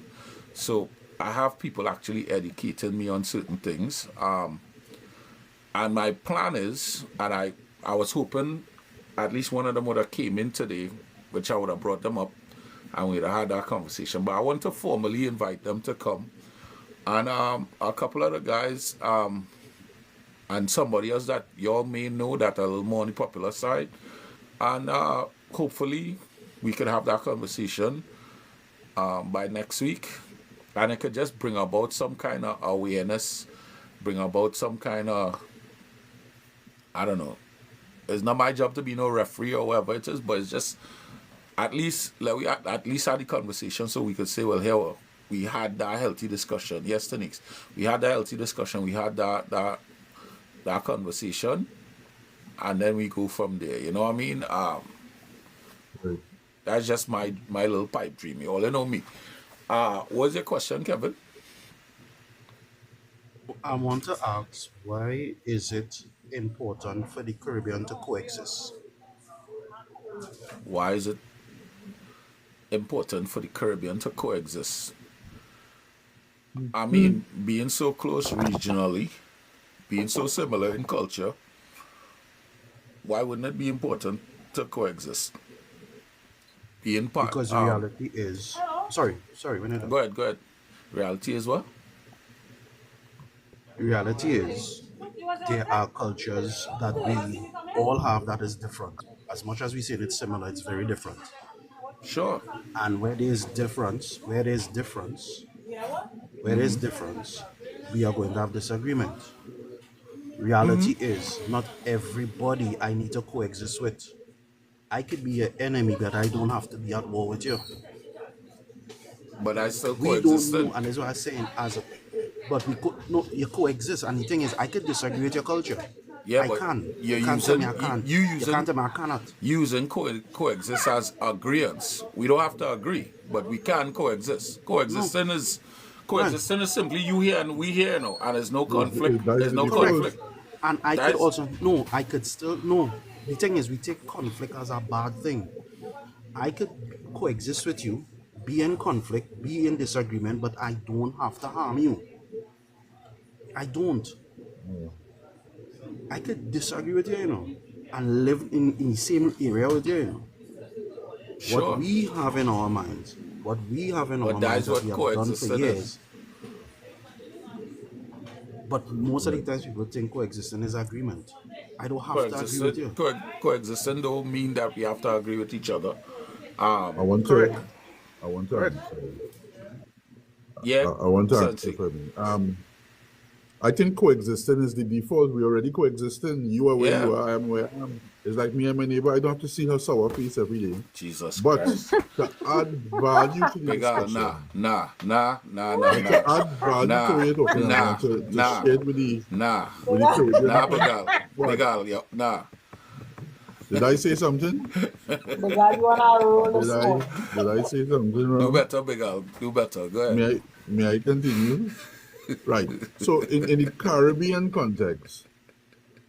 So I have people actually educating me on certain things. And my plan is, and I was hoping at least one of them would have came in today, which I would have brought them up and we'd have had that conversation. But I want to formally invite them to come. And a couple of the guys and somebody else that y'all may know that are a little more on the popular side. And hopefully we could have that conversation by next week. And it could just bring about some kind of awareness, bring about some kind of, I don't know. It's not my job to be no referee or whatever it is, but it's just at least we at least had the conversation so we could say, well, here we had that healthy discussion. Yes, Tenix. We had that healthy discussion. We had that conversation, and then we go from there. You know what I mean? Right. That's just my little pipe dream. You all know me. What's your question, Kevin? I want to ask, why is it important for the Caribbean to coexist? Why is it important for the Caribbean to coexist? I mean, being so close regionally, being so similar in culture, why wouldn't it be important to coexist? Being part. Because the reality is, sorry, when I Go ahead. Reality is what? the reality is, there are cultures that we all have that is different. As much as we say it's similar, it's very different. Sure. And where there's difference, we are going to have disagreement. Reality is, not everybody I need to coexist with. I could be an enemy, but I don't have to be at war with you. But I still We don't coexisted. know, and that's what I'm saying. But we could no, you coexist, and the thing is, I could disagree with your culture. Yeah, I but can. you're You can't tell me I using can't. you You using can't tell me I cannot. using coexist as agreeance. We don't have to agree, but we can coexist. Coexisting is simply you here and we here now, and there's no conflict. that is There's no the conflict. And I That's- could also no. I could still no. The thing is, we take conflict as a bad thing. I could coexist with you, be in conflict, be in disagreement, but I don't have to harm you. I don't. I could disagree with you, you know, and live in the same area with you, you know. Sure. What we have in our minds, But we that's have what done for coexistence is. years. But most of the times people think coexisting is agreement. I don't have to agree with you. Coexisting don't mean that we have to agree with each other. I want Correct. to. I want to. Yeah. I want to Sensi. answer for me. I think coexisting is the default. We already coexisting. You are where Yeah. you are. I am where I am. It's like me and my neighbor. I don't have to see her sour face every day. Jesus But Christ. to add value to the Big Al, discussion, nah. to add value to what you're talking about, to share it with the Caribbean. Big Al. What? Big Al, yeah, nah. Did I say something? The guy you wanna roll the smoke. Did I say something Do wrong? better, Big Al. Do better. Go ahead. May I continue? Right. So in the Caribbean context,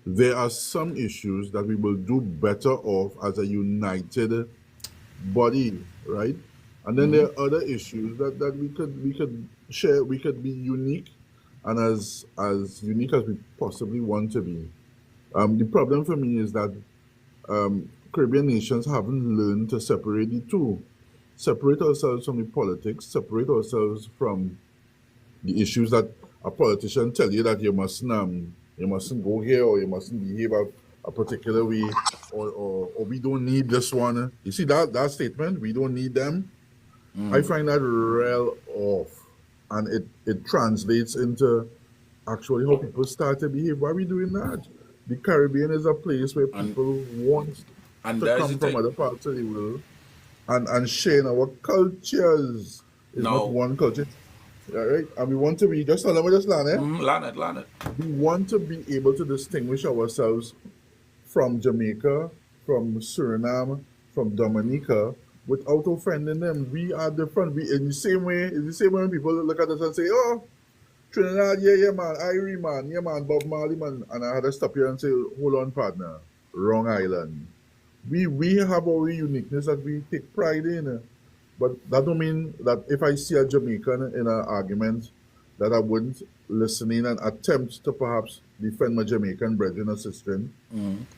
there are some issues that we will do better off as a united body, right? And then there are other issues that we could share, we could be unique and as unique as we possibly want to be. The problem for me is that Caribbean nations haven't learned to separate the two. Separate ourselves from the politics, separate ourselves from the issues that a politician tell you that you mustn't go here or you mustn't behave a particular way or we don't need this one. You see that statement, we don't need them. I find that real off, and it translates into actually how people start to behave. Why are we doing that? The Caribbean is a place where people want And to there's come the from thing. other parts of the world and share in our cultures. It's No. not one culture. Right? And we want to be just let me just land, Learn it. we want to be able to distinguish ourselves from Jamaica, from Suriname, from Dominica, without offending them. We are different. We in the same way. It's the same way when people look at us and say, "Oh, Trinidad, yeah, man, Irie, man, yeah, man, Bob Marley, man," and I had to stop here and say, "Hold on, partner, wrong island." We have our uniqueness that we take pride in, but that don't mean that if I see a Jamaican in an argument, that I wouldn't listen in and attempt to perhaps defend my Jamaican brethren or sister.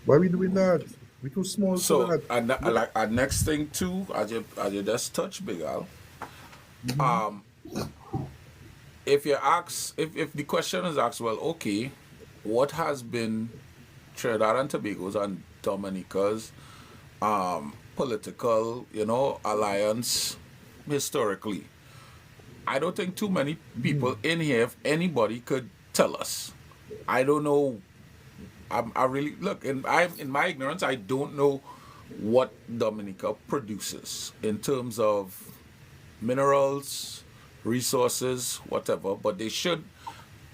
Why are we doing that? We too small for So, that. and like our next thing too, as you just touched, Big Al. If you ask, if the question is asked, well, okay, what has been Trinidad and Tobago's and Dominica's political, alliance historically? I don't think too many people in here, if anybody could tell us. I don't know. I really look in my ignorance. I don't know what Dominica produces in terms of minerals, resources, whatever. But they should.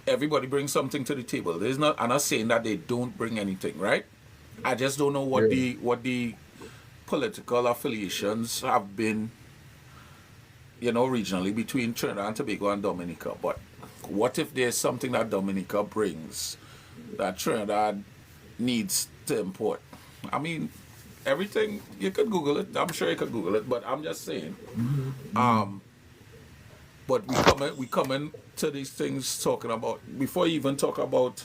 Everybody brings something to the table. I'm not saying that they don't bring anything, right? I just don't know what the political affiliations have been, regionally between Trinidad and Tobago and Dominica. But what if there's something that Dominica brings that Trinidad needs to import? I mean, everything, you could Google it. I'm sure you could Google it, but I'm just saying. But we come in to these things talking about, before you even talk about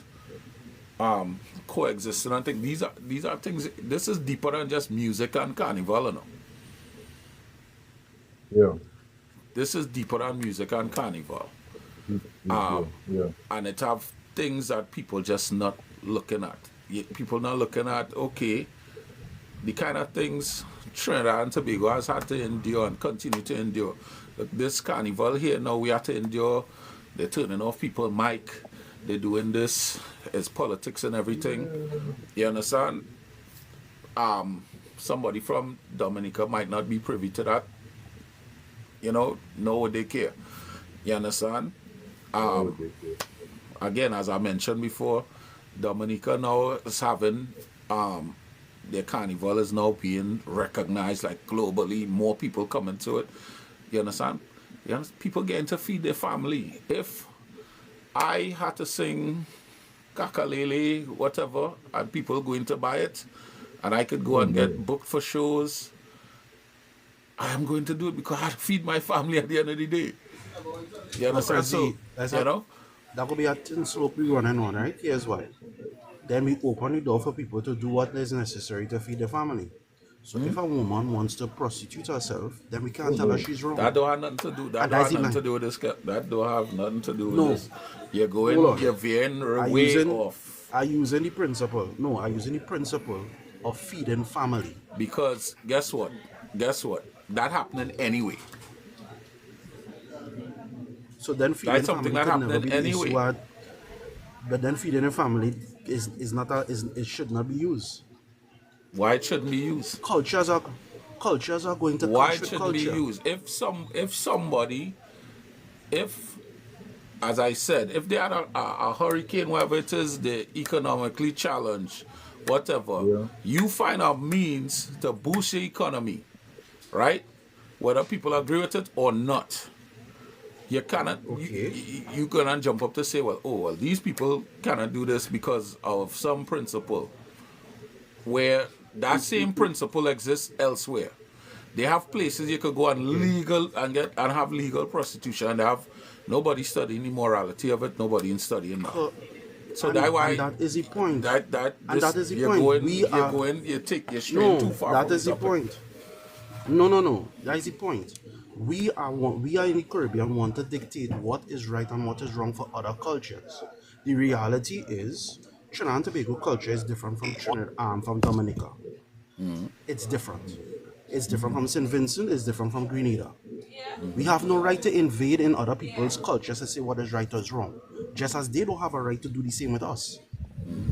coexisting, I think these are things, this is deeper than just music and carnival, Yeah. This is deeper than music and carnival. Yeah. And it have things that people just not looking at. People not looking at, okay, the kind of things Trinidad and Tobago has had to endure and continue to endure. Look, this carnival here, now we have to endure. They're turning off people mic. They're doing this. It's politics and everything. You understand? Somebody from Dominica might not be privy to that. Know what they care. You understand? Again, as I mentioned before, Dominica now is having their carnival is now being recognized like globally. More people coming to it. You understand? People getting to feed their family. If I had to sing Kakalele, whatever, and people going to buy it, and I could go and get booked for shows, I am going to do it because I have to feed my family at the end of the day. You understand? So, that could be a thin slope we running on, right? Here's why. Then we open the door for people to do what is necessary to feed their family. So if a woman wants to prostitute herself, then we can't tell her she's wrong. That don't have nothing to do. That don't have nothing to do with this. That don't have nothing to do with this. You're veering way off. I using the principle. No, I using the principle of feeding family. Because guess what? That happening anyway. So then feeding That's something family that could never happened be the anyway. issue. But then feeding a family it should not be used. Why it shouldn't be used? Cultures are going to Why clash it with shouldn't be culture. used? If as I said, if they had a hurricane, whatever it is, they're economically challenged, whatever, you find a means to boost your economy, right? Whether people agree with it or not. You cannot, you cannot jump up to say, well, these people cannot do this because of some principle. Where that same principle exists elsewhere. They have places you could go and have legal prostitution, and they have nobody studying the morality of it, nobody studying that. So that's why And that is the point. that And this, that is the you're point. going We you're are going you take you're straying too no. far That from is the topic. point. No. That is the point. We are in the Caribbean want to dictate what is right and what is wrong for other cultures. The reality is Trinidad and Tobago culture is different from from Dominica. It's different. It's different from St. Vincent, it's different from Grenada. We have no right to invade in other people's cultures and say what is right or is wrong. Just as they don't have a right to do the same with us.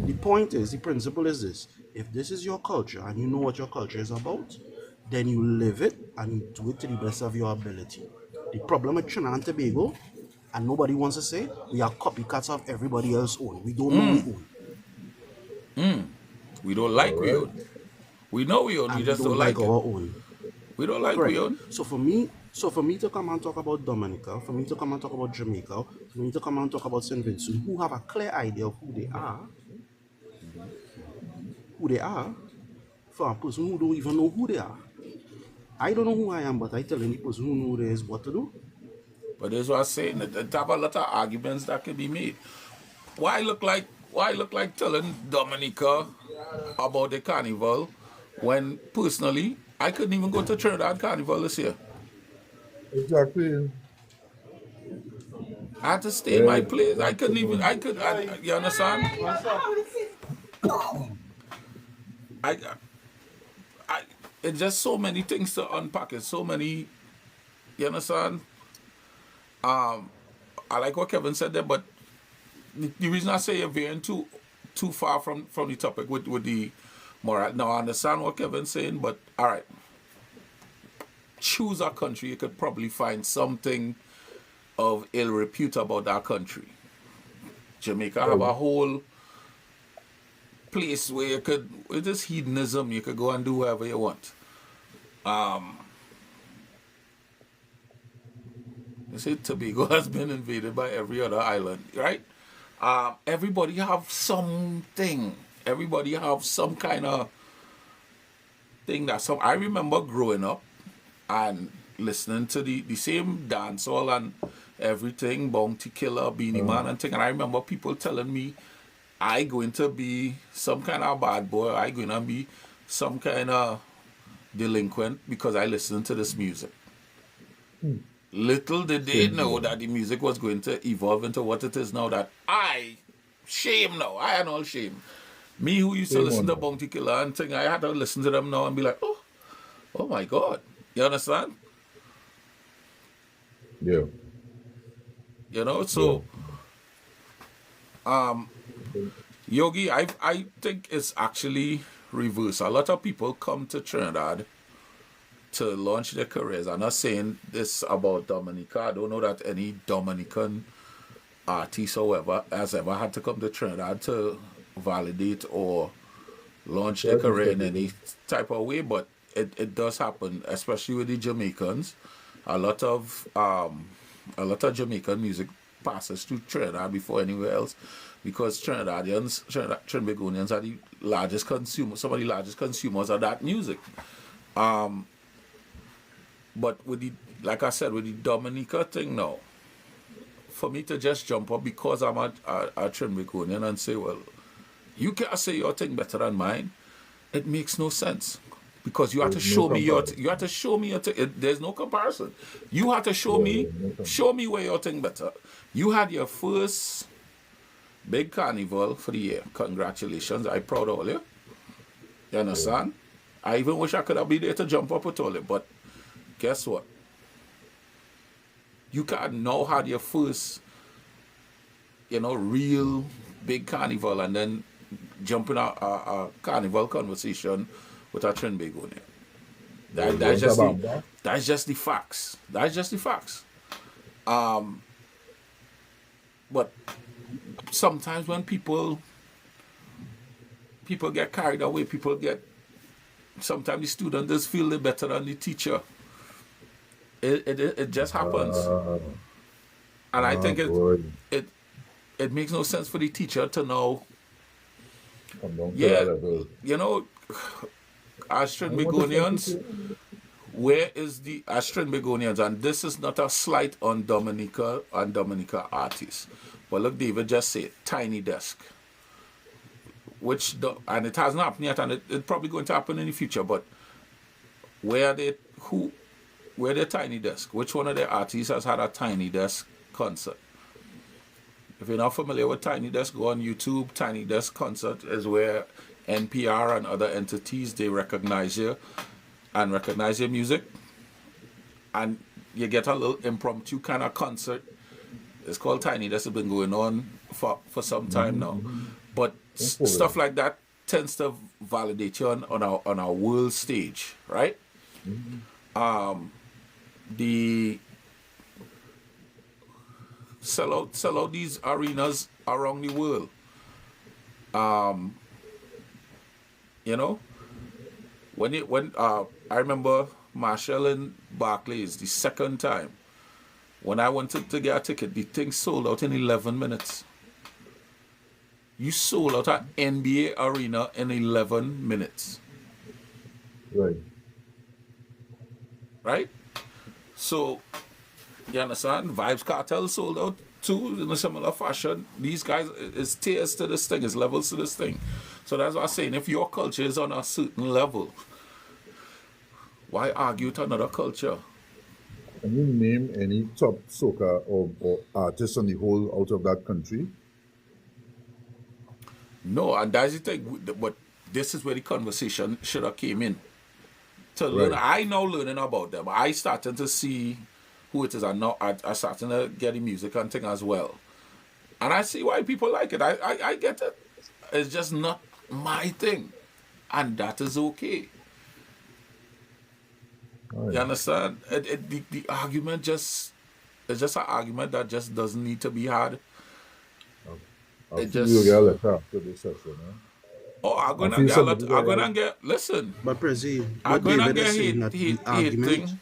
The point is, the principle is this: if this is your culture and you know what your culture is about, then you live it and you do it to the best of your ability. The problem with Trinidad and Tobago, and nobody wants to say, we are copycats of everybody else own. We don't know we own. We don't like we Alright. own. We know we own, we And we just don't don't like like our it. own. We don't like Correct. we own. So for me to come and talk about Dominica, for me to come and talk about Jamaica, for me to come and talk about St. Vincent, who have a clear idea of who they are, for a person who don't even know who they are. I don't know who I am, but I tell any person who knows there is what to do. But that's what I'm saying. That have a lot of arguments that can be made. Why look like telling Dominica about the carnival when personally I couldn't even go to Trinidad Carnival this year. Exactly. I had to stay in my place. I couldn't even. You understand? I. It's just so many things to unpack. It's so many. You understand? I like what Kevin said there, but the reason I say you're veering too far from the topic with the moral. Now I understand what Kevin's saying, but all right. Choose a country, you could probably find something of ill repute about that country. Jamaica have a whole place where you could, with this hedonism, you could go and do whatever you want. You see, Tobago has been invaded by every other island, right? Everybody have something. Everybody have some kind of thing that some. I remember growing up and listening to the same dancehall and everything, Bounty Killer, Beanie Man and thing. And I remember people telling me, I going to be some kind of bad boy, I going to be some kind of delinquent because I listened to this music. Little did they know that the music was going to evolve into what it is now, that shame now, I had all shame. Me who used to listen to Bounty Killer and thing, I had to listen to them now and be like, oh my God. You understand? Yeah. You know, so Yogi, I think it's actually reverse. A lot of people come to Trinidad to launch their careers. I'm not saying this about Dominica. I don't know that any Dominican artist or whoever has ever had to come to Trinidad to validate or launch their career in any type of way, but it does happen, especially with the Jamaicans. A lot of Jamaican music passes through Trinidad before anywhere else, because Trinbagonians are the largest consumers, some of the largest consumers of that music. But with the, like I said, with the Dominica thing now, for me to just jump up because I'm a Trinbagonian and say, well, you can't say your thing better than mine, it makes no sense. Because you have to show me your thing. There's no comparison. You have to show me where your thing better. You had your first big carnival for the year. Congratulations. I'm proud of all you. You understand? I even wish I could have been there to jump up with all it, but guess what? You can now have your first, real big carnival and then jump in a carnival conversation with a Trinbagonian. That's just the facts. That's just the facts. But sometimes when people get carried away, sometimes the student just feel they're better than the teacher. It just happens. And I think it makes no sense for the teacher to know. As Trinbagonians, where is the Trinbagonians? And this is not a slight on Dominica and Dominica artists, But look, David just said Tiny Desk, and it hasn't happened yet, and it's probably going to happen in the future. But where their Tiny Desk? Which one of their artists has had a Tiny Desk concert? If you're not familiar with Tiny Desk, go on YouTube. Tiny Desk concert is where NPR and other entities, they recognize you and recognize your music, and you get a little impromptu kind of concert. It's called Tiny Desk. It's been going on for some time now, but stuff like that tends to validate you on our world stage, right? The sell out these arenas around the world. You know, when I remember Marshall and Barclays the second time, when I wanted to get a ticket, the thing sold out in 11 minutes. You sold out an NBA arena in 11 minutes. Right. Right? So, you understand? Vibes Cartel sold out too in a similar fashion. These guys, it's tiers to this thing, it's levels to this thing. So that's what I'm saying. If your culture is on a certain level, why argue with another culture? Can you name any top soca or artists on the whole out of that country? No, and that's the thing. But this is where the conversation should have came in. To learn, I now learning about them. I started to see who it is, and now I starting to get the music and thing as well. And I see why people like it. I get it. It's just not my thing, and that is okay. Right. You understand? The argument it's just an argument that just doesn't need to be had. I'll see you get a letter after this session. Huh? Oh, I'm gonna get. Listen, But Prezi, I'm what gonna David get is saying that hate the argument, thing.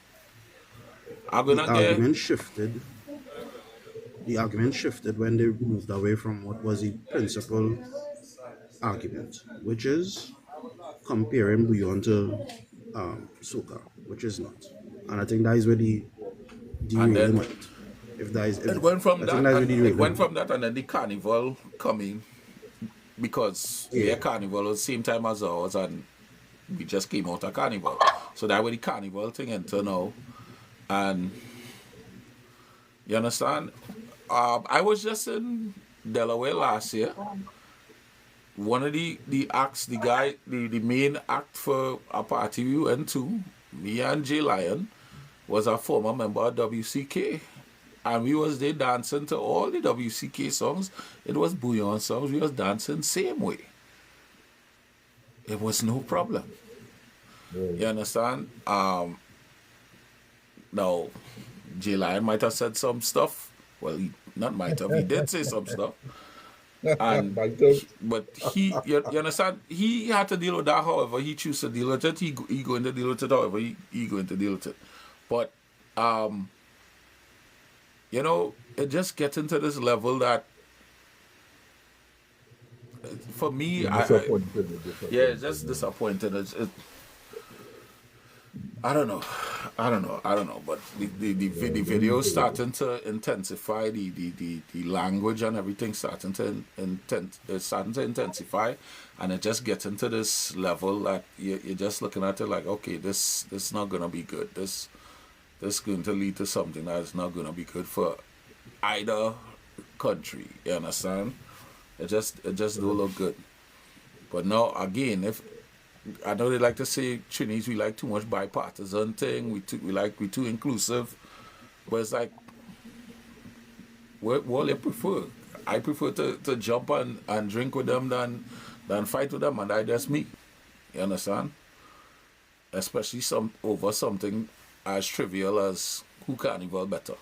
I'm gonna the get. argument shifted. The argument shifted when they moved away from what was the principal argument, which is comparing Bouillon to soca, which is not. And I think that is where the And then derailing went. If that is, it went from I that. think that's where And the it derailing went from went. that, and then the carnival coming because their carnival was the same time as ours, and we just came out of carnival. So that way the carnival thing enter now, and you understand. I was just in Delaware last year. One of the acts, the main act for a party we went to, me and Jay Lion, was a former member of WCK. And we was there dancing to all the WCK songs. It was Bouillon songs. We was dancing same way. It was no problem. You understand? Now, Jay Lion might have said some stuff. Well, he not might have. He did say some stuff. And but you understand, he had to deal with that however he choose to deal with it. He going to deal with it however he going to deal with it. But you know, it just gets into this level that for me, it's just disappointing. I don't know. But the video starting to intensify, the language and everything starting to intensify, and it just gets into this level that you're just looking at it like, okay, this is not gonna be good. This is going to lead to something that is not gonna be good for either country. You understand? It just don't look good. But now again, if I know they like to say Trinis, we like too much bipartisan thing. We too inclusive, but it's like, what they prefer. I prefer to jump and drink with them than fight with them, and that's me. You understand? Especially over something as trivial as who carnival better.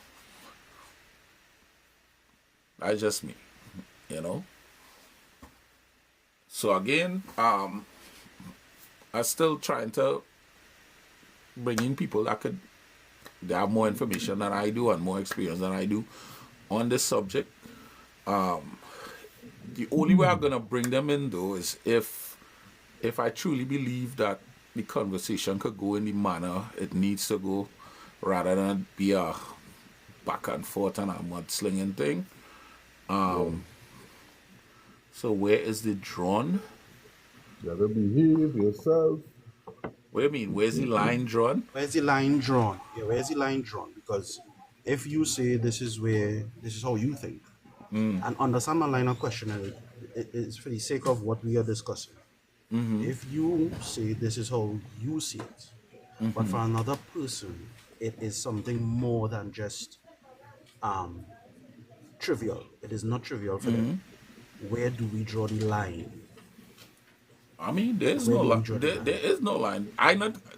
That's just me, you know. So again, I'm still trying to bring in people that they have more information than I do and more experience than I do on this subject. The only way I'm gonna bring them in though is if I truly believe that the conversation could go in the manner it needs to go, rather than be a back and forth and a mudslinging thing. So where is the drawn? You gotta behave yourself. What do you mean? Where's the line drawn? Where's the line drawn? Yeah, where's the line drawn? Because if you say this is how you think, and understand my line of questioning, it's for the sake of what we are discussing. If you say this is how you see it, but for another person, it is something more than just trivial. It is not trivial for them. Where do we draw the line? I mean, there's Where no do we line. draw the line? There is no line.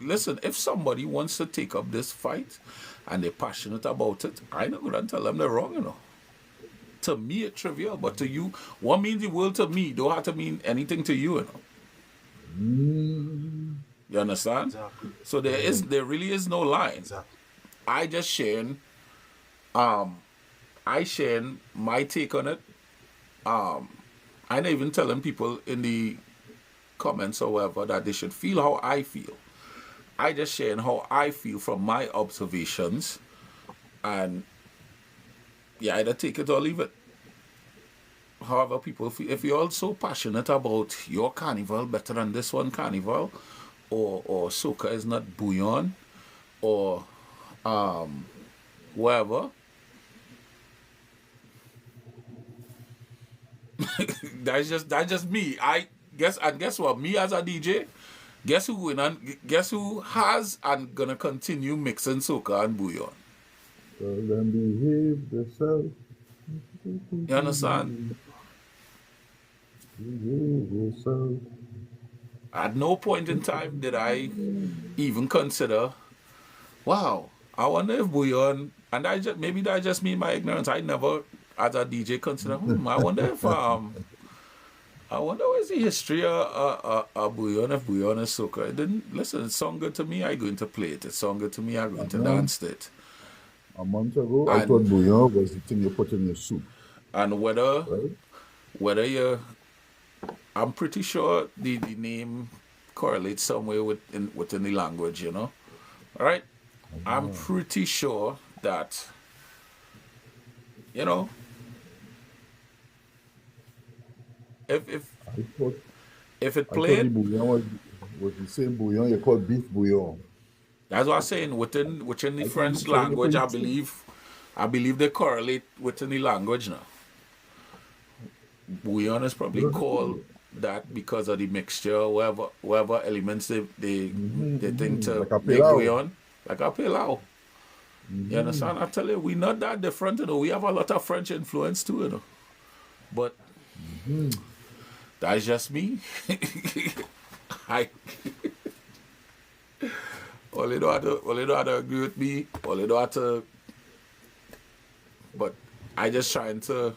Listen. If somebody wants to take up this fight and they're passionate about it, I'm not gonna tell them they're wrong. To me, it's trivial, but to you, what means the world to me don't have to mean anything to you. You understand? Exactly. So there really is no line. Exactly. I just sharing my take on it. I'm not even telling people in the comments or whatever that they should feel how I feel. I just sharing how I feel from my observations, and you either take it or leave it. However people feel. If you're all so passionate about your carnival better than this one carnival, or soca is not bouillon, or whatever, that's just me. I guess, and guess what? Me as a DJ, guess who has and gonna continue mixing soca and bouillon. So then behave yourself. You understand? Behave yourself. At no point in time did I even consider, wow, I wonder if bouillon, and maybe that just me my ignorance. I never, as a DJ, consider, I wonder if where's the history of bouillon, if bouillon is soca. It didn't, listen, it sound good to me, I'm going to play it. It sound good to me, I'm going to dance to it. A month ago, I thought bouillon was the thing you put in your soup. And whether Right? I'm pretty sure the name correlates somewhere within the language, All right? I'm pretty sure that, if I thought it the played, bouillon was the same bouillon you call beef bouillon. that's what I'm saying, within the French think language, I it's- believe they correlate within the language now. Bouillon is probably called that because of the mixture, whatever elements they think to Like a make pilau. bouillon, like a pilau. You understand? I tell you, we're not that different, We have a lot of French influence too, But that's just me. I all you don't have to agree with me. All you don't have to. But I just trying to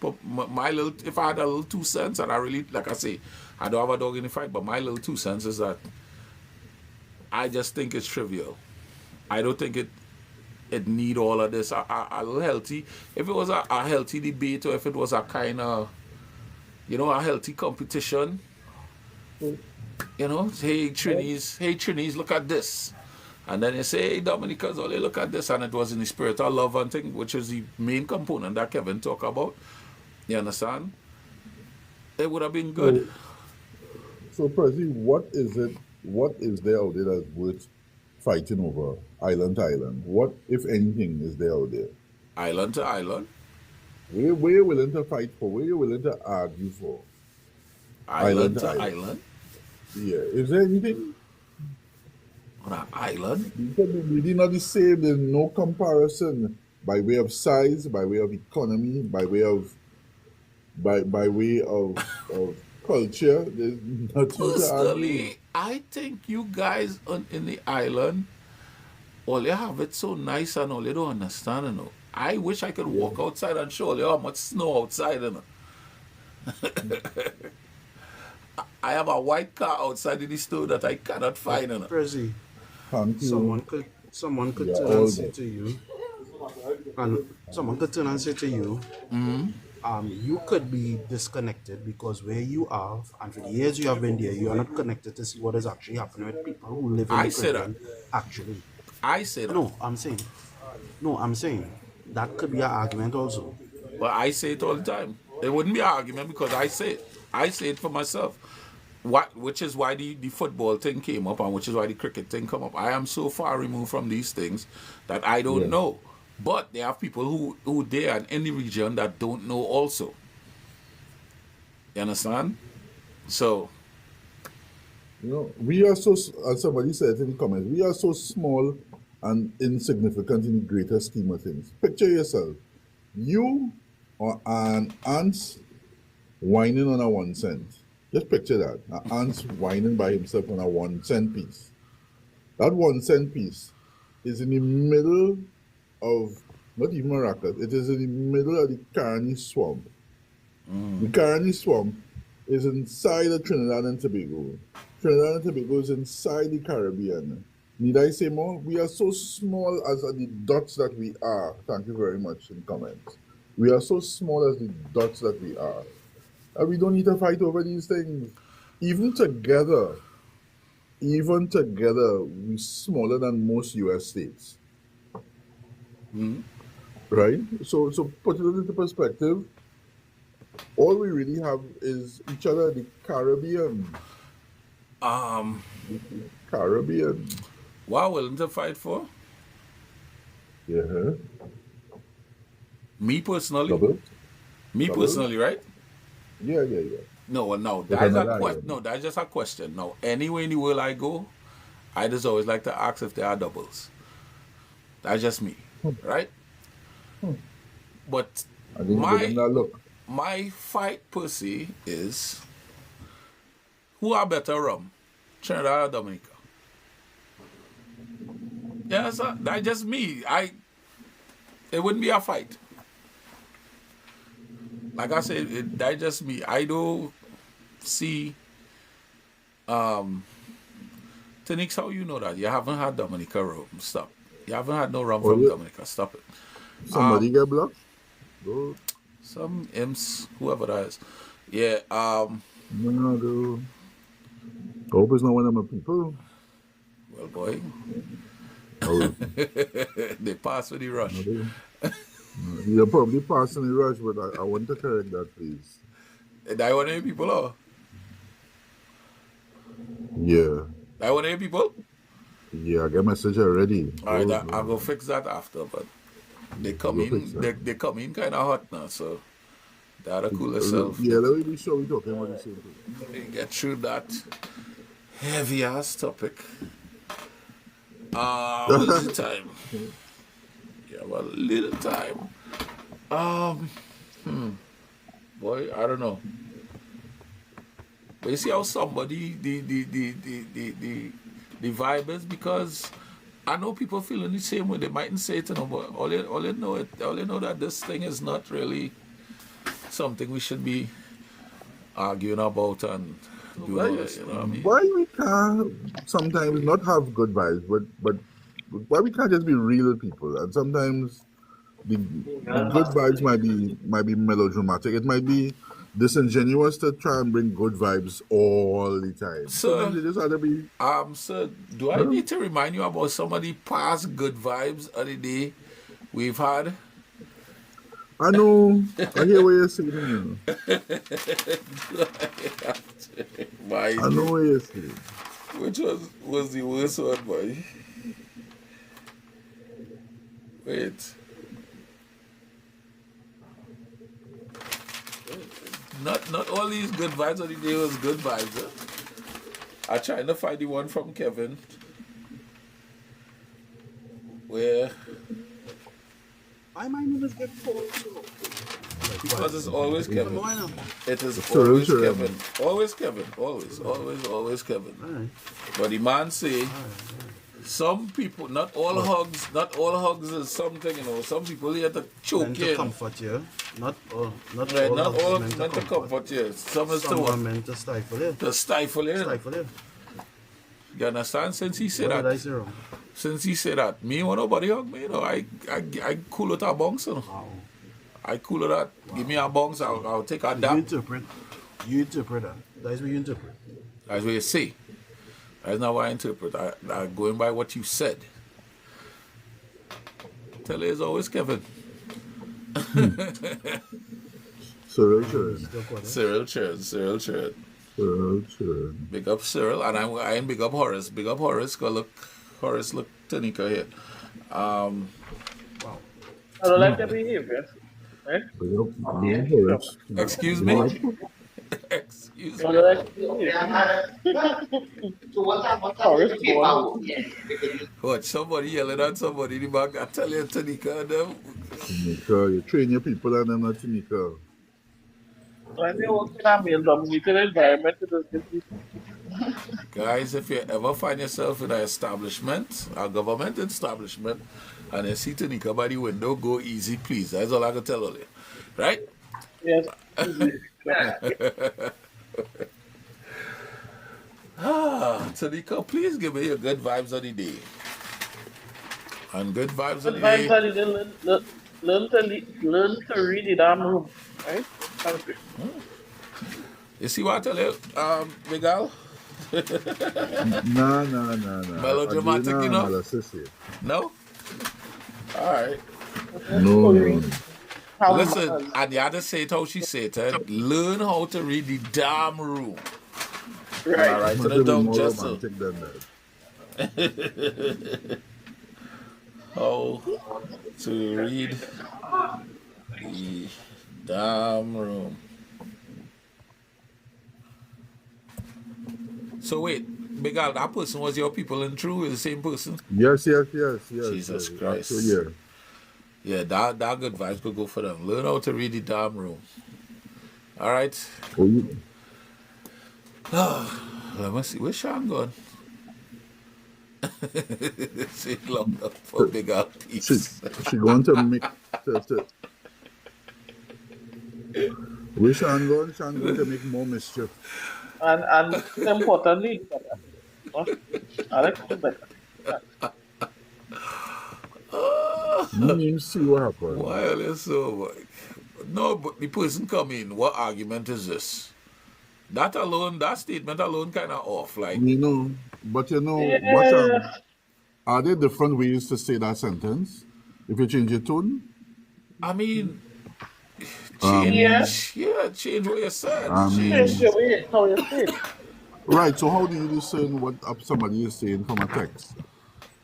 put my little. If I had a little 2 cents, and I really, like I say, I don't have a dog in the fight, but my little 2 cents is that I just think it's trivial. I don't think it need all of this. A little healthy. If it was a healthy debate, or if it was a kind of, a healthy competition. Hey Trinis, look at this. And then you say, hey Dominicans, only look at this, and it was in the spirit of love and thing, which is the main component that Kevin talked about. You understand? It would have been good. So, Percy, what is there out there that's worth fighting over, island to island? What, if anything, is there out there? Island to island. Where you willing to fight for? Where you willing to argue for? Island to island. island. Yeah. Is there anything? On an island. Because they're really not the same. There's no comparison by way of size, by way of economy, by way of culture. There's nothing to argue. Personally, I think you guys in the island, all you have it so nice and all you don't understand, I wish I could walk outside and show you how much snow outside, I have a white car outside in the store that I cannot find, Percy, Thank you. someone could Yeah, turn all and say to you, you could be disconnected because where you are, and for the years you have been there, you are not connected to see what is actually happening with people who live in I the say that. Caribbean. Actually, I say that. I'm saying that could be an argument also. But I say it all the time. It wouldn't be an argument because I say it. I say it for myself. Which is why the football thing came up and which is why the cricket thing come up. I am so far removed from these things that I don't Yeah. know. But there are people who there and in the region that don't know also. You understand? So, You know, we are so, as somebody said in the comments, we are so small and insignificant in the greater scheme of things. Picture yourself. You are an ant whining on a 1 cent. Just picture that. An ant whining by himself on a 1 cent piece. That 1 cent piece is in the middle of, not even Maracas, it is in the middle of the Caroni Swamp. The Caroni Swamp is inside of Trinidad and Tobago. Trinidad and Tobago is inside the Caribbean. Need I say more? We are so small as the dots that we are. Thank you very much in comments. We are so small as the dots that we are. And we don't need to fight over these things. Even together, we're smaller than most US states. Right? So put it into perspective. All we really have is each other, the Caribbean. Caribbean. what willing to fight for? Yeah. Me personally. Double. Me Double. personally, right? Yeah. No, Yes, that's I'm a not question. lying. No, that's just a question. No, anywhere in the world I go, I just always like to ask if there are doubles. That's just me, right? But I didn't give them that look. my fight per se is who are better rum, Trinidad or Dominica? Yeah, that's just me. It wouldn't be a fight. Like I said, that's just me. I don't see. Tenix, how you know that? You haven't had Dominica rum. Stop. You haven't had no rum Oh, from yeah. Dominica. Stop it. Somebody get blocked? Go. Some imps, whoever that is. Yeah. No, dude. Hope it's not one of my people. Well, boy, Oh, they pass with the rush. you're probably passing the rush, but I want to correct that, please. That one of your people, or Yeah. that one of your people. Yeah, I get message already. All right, Oh, I'll go fix that after. But they come You'll fix in. that. They come in kind of hot now, so that'll cool itself. Yeah, let me be sure we're talking about the same thing. They get through that heavy ass topic. Little time. Yeah, well, little time. Boy, I don't know. But you see how somebody the vibe is, because I know people feeling the same way. They mightn't say it, but all they know that this thing is not really something we should be arguing about and doing all that, you know what I mean? Why we can't sometimes not have good vibes, but why we can't just be real people? And sometimes the good vibes might be melodramatic. It might be disingenuous to try and bring good vibes all the time. So- Sometimes you just have to be. So do I need to remind you about some of the past good vibes of the day we've had? I know. I hear what you're saying. You know. Boy, I know what you're saying. which was the worst one, boy? Wait. Not all these good vibes of the day was good vibes. I trying to find the one from Kevin where I might even get called too. because it's always Kevin. It is Sure, always sure. Kevin. Always Kevin. Always Kevin. Alright. But the man say some people, not all hugs is something, you know. Some people here to choke Meant to you. comfort you. Not all. Not Right, all. not of all them meant to comfort you. Some is to Some are what? meant to stifle you. To stifle you. Stifle you. You understand? Since he said What did I that, say wrong? me want nobody hug me, you know. I cool with a bounce, you know. Wow. I cool with that. Give me a bounce, I'll take a You dap. interpret. You interpret that. That is what you interpret. That's what you say. That's not what I interpret. I'm going by what you said. Tell her it's always Kevin. Cyril Chern. Cyril Chern, Cyril Chern. Cyril Chern. Big up Cyril, and I ain't big up Horace. Big up Horace, cause look, Horace look Tanika here. I don't like the behavior. Right? Horace. Excuse me? Excuse I me. don't like the behavior. Horace Gordon. What, somebody yelling at somebody in the back? I tell you, Tanika and them. Tanika, you train your people and then not Tanika. When they work in a male-dominated environment, it doesn't give Guys, if you ever find yourself in an establishment, a government establishment, and you see Tanika by the window, go easy, please. That's all I can tell you. Right? yes. Tanika, please give me your good vibes of the day. And good vibes of the Sometimes day. I didn't learn to read the damn room. Right? Thank you. You see what I tell you, Miguel? Nah. Melodramatic, Again, you know? Malassisi. No? All right. No. How Listen, much? and you had to say it how she said it. Learn how to read the damn room. All Right. right, to Must the be dumb more just so. romantic than that. How to read the damn room. So wait, Miguel, that person was your people in true? Is the same person? Yes. Jesus yes. Christ. So, yeah. Yeah, that good vibes could go for them. Learn how to read the damn room. All right. Oh, you- Let me see. Where's Sean gone? She long up for big out piece. she going to make to we Sean going to make more mischief. And importantly, Alex is better. You need to see what happened. Why are they so like? No, but the person come in. What argument is this? That alone, that statement alone, kind of off. Like, You know, but you know Yeah. what? Are there different ways to say that sentence? If you change your tone, I mean, Yeah. change what you said. Change your way, how you say it. right? So how do you discern what somebody is saying from a text?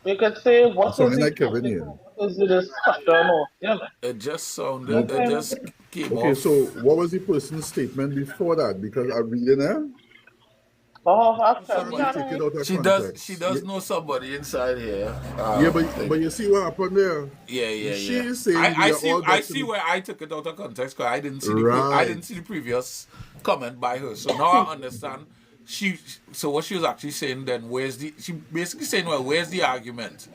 You can say, what So is I the like Kevin topic? here. What is the discussion? Or, yeah, man. It just sounded. It just came Okay, off. so what was the person's statement before that? Because I'm reading it. Oh, actually, Somebody take it out of She context. does know somebody inside here. Yeah, but you see what happened there? Yeah. She is saying we I are see. all I getting- see where I took it out of context because I didn't see I Right. didn't see the previous comment by her. So now I understand. So what she was actually saying then? She basically saying, well, where's the argument?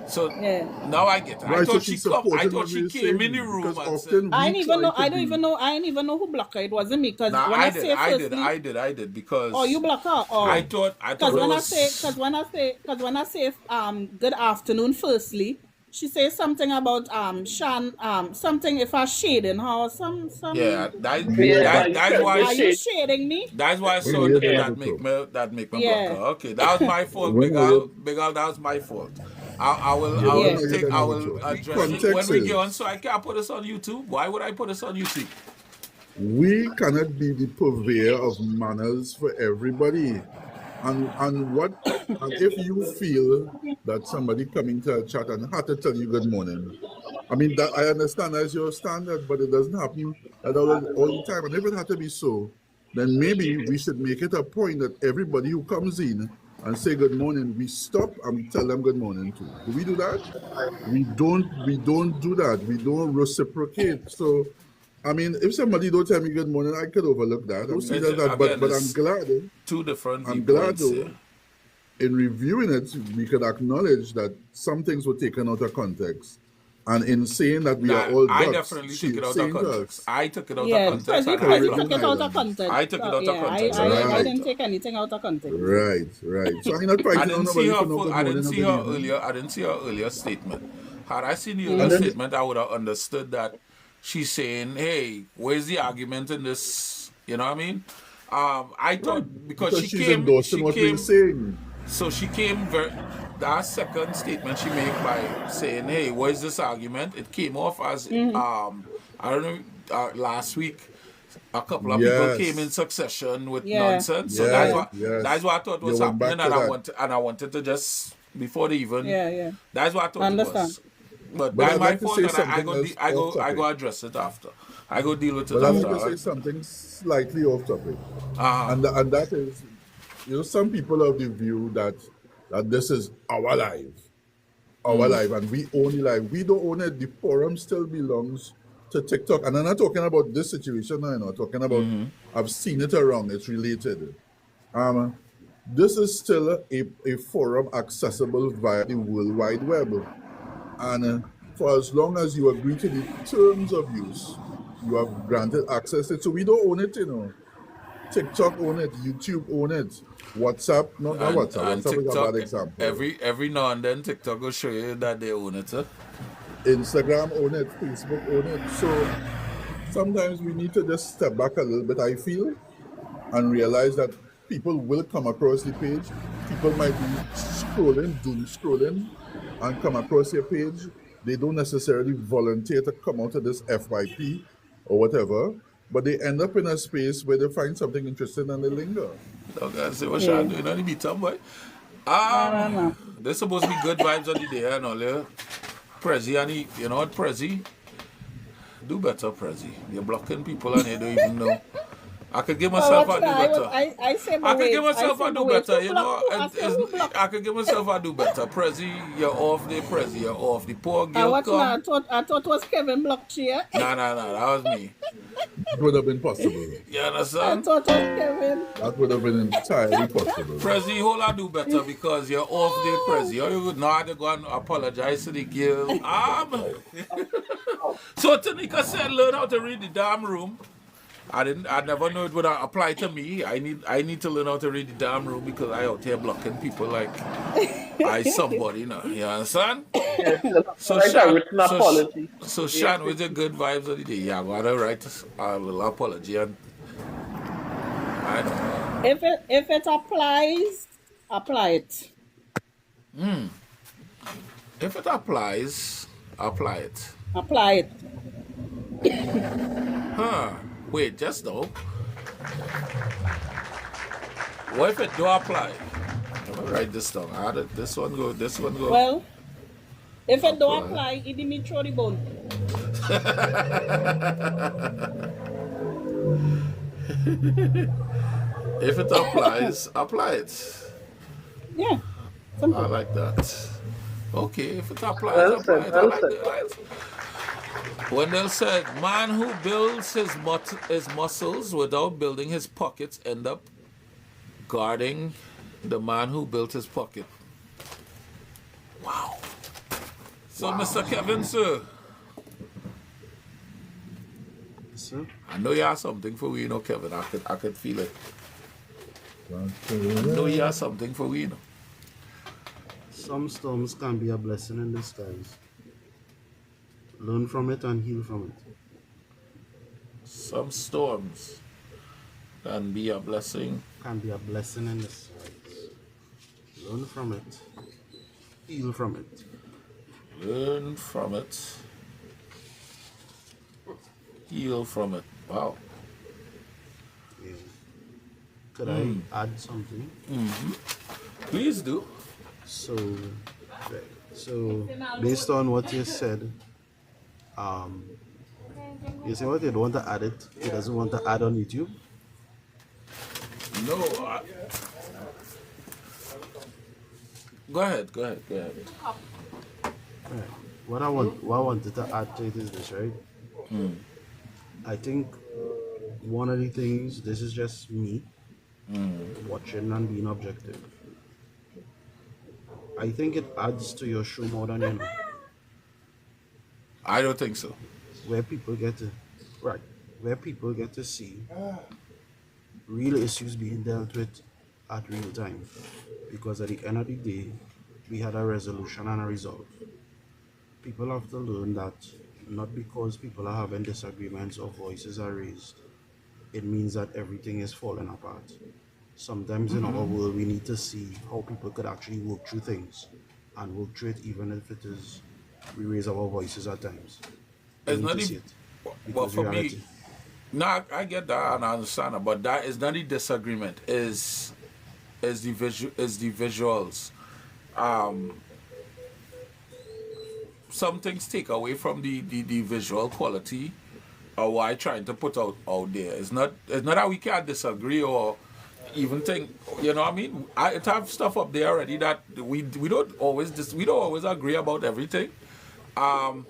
So Yeah. now I get it. I Right, so thought she's I supporting thought what she we're came in saying, the room because and said, often I we didn't even know. try to I don't even know who blocked her. It wasn't me. Because nah, when I I did, say firstly, I did because oh, you block her. Oh, I thought Because it when was I say good afternoon firstly, she says something about Shan something if I shading her or some yeah, Yeah, that's why Are you shading me? that's why I saw yeah, that yeah. make me Yeah. block her. Okay, that was my fault, When Big are Al. you- Big Al, that was my fault. I will Yeah, when are you take done I with will it? address it when Context we is- get on. So I can't put this on YouTube. Why would I put this on YouTube? We cannot be the purveyor of manners for everybody. And if you feel that somebody coming to a chat and had to tell you good morning, I mean that I understand as your standard, but it doesn't happen at all the time. And if it had to be so, then maybe we should make it a point that everybody who comes in and say good morning, we stop and we tell them good morning too. Do we do that? We don't do that. We don't reciprocate. So I mean, if somebody don't tell me good morning, I could overlook that. I don't see that, Again, but I'm it's glad. Two different I'm glad viewpoints though, here. in reviewing it, we could acknowledge that some things were taken out of context. And in saying that we are all I ducks, definitely she's took it out of saying to context. us, I took it out Yeah, of context. because you and I Caribbean took it out of Islands. context. I took it out of Yeah, context. I Right. didn't take anything out of context. Right. So I'm not I fighting on didn't see nobody her for no good I didn't morning or see good her evening. earlier. I didn't see her earlier statement. Had I seen the And earlier then- statement, I would have understood that she's saying, "Hey, where's the argument in this?" You know what I mean? I thought because Because she she's came, endorsing what we're saying. so she came very. that second statement she made by saying, "Hey, what is this argument?" It came off as I don't know, last week. A couple of people came in Yes. succession with Yeah. nonsense. So that's Yes. what Yes. that's what I thought was You went back happening, to that. and I wanted to just before they even. Yeah. That's what I thought Understand. it was. But But that's I'd my like to fault, say and I something go, else I go, off I go topic. address it after. I go deal with it But I'd like after. to say something slightly off topic. Uh-huh. And that is, some people have the view that this is our life, and we own the life. We don't own it. The forum still belongs to TikTok. And I'm not talking about this situation now, I'm talking about, I've seen it around, it's related. This is still a forum accessible via the World Wide Web. And for as long as you agree to the terms of use, you have granted access to it. So we don't own it, TikTok own it, YouTube own it, WhatsApp, not WhatsApp. And WhatsApp is a TikTok, bad example. every now and then TikTok will show you that they own it. Huh? Instagram own it, Facebook own it. So sometimes we need to just step back a little bit, I feel, and realize that people will come across the page. People might be doom scrolling, and come across your page. They don't necessarily volunteer to come out of this FYP or whatever, but they end up in a space where they find something interesting and they linger. Okay, see what Sean doing on the beat up, boy. No. There's supposed to be good vibes on the day and all, yeah. Prezi, and you know what, Prezi? Do better, Prezi. You're blocking people and you don't even know. I could give myself a do better. I say I could give myself a do better, you know. I could give myself a do better. Prezi, you're off the Prezi, you're off the poor girl. I thought it was Kevin blocked here. No, that was me. It would have been possible. You I understand? thought it was Kevin. That would have been entirely possible. Prezi, hold on, do better because you're off the Prezi. You would not have to go and apologize to the girl. So Tanika said, learn how to read the damn room. I never know it would apply to me. I need to learn how to read the damn room because I out here blocking people like I somebody now. You understand? So Write a Shan, written apology. so Shan, with the good vibes of the day, yeah, I'm gonna write a little apology and I know. If it applies, apply it. If it applies, apply it. Apply it. Huh. Wait, just though. What if it do apply? Let me write this down. How did this one go? This one go? Well, if it don't apply, it me throw the bone. If it applies, apply it. Yeah. I Simple. like that. Okay, if it applies, Well apply said, it. I well like said. that. Wendell said, man who builds his muscles without building his pockets end up guarding the man who built his pocket. Wow. So, Mr. Kevin, sir, Sir? I know you have something for we, you know, Kevin. I could feel it. I know you have something for we, you know. Some storms can be a blessing in disguise. Learn from it and heal from it. Some storms can be a blessing. Can be a blessing in disguise. Learn from it. Heal from it. Learn from it. Heal from it. Wow. Yeah. Could I add something? Please do. So based on what you said, you say what you don't want to add it. He doesn't want to add on YouTube. No. Go ahead. Right. What I wanted to add to it is this, right? I think one of the things, this is just me watching and being objective. I think it adds to your show more than you know. I don't think so. Where people get to see real issues being dealt with at real time. Because at the end of the day, we had a resolution and a resolve. People have to learn that not because people are having disagreements or voices are raised, it means that everything is falling apart. Sometimes in our world, we need to see how people could actually work through things and work through it, even if it is we raise our voices at times. We It's need not to the, see it. well, Because for reality. me, no, I get that and I understand that, but that is not the disagreement. Is the visuals. Um, some things take away from the visual quality of what I trying to put out there. It's not that we can't disagree or even think, you know what I mean? I have stuff up there already that we don't always we don't always agree about everything. Um,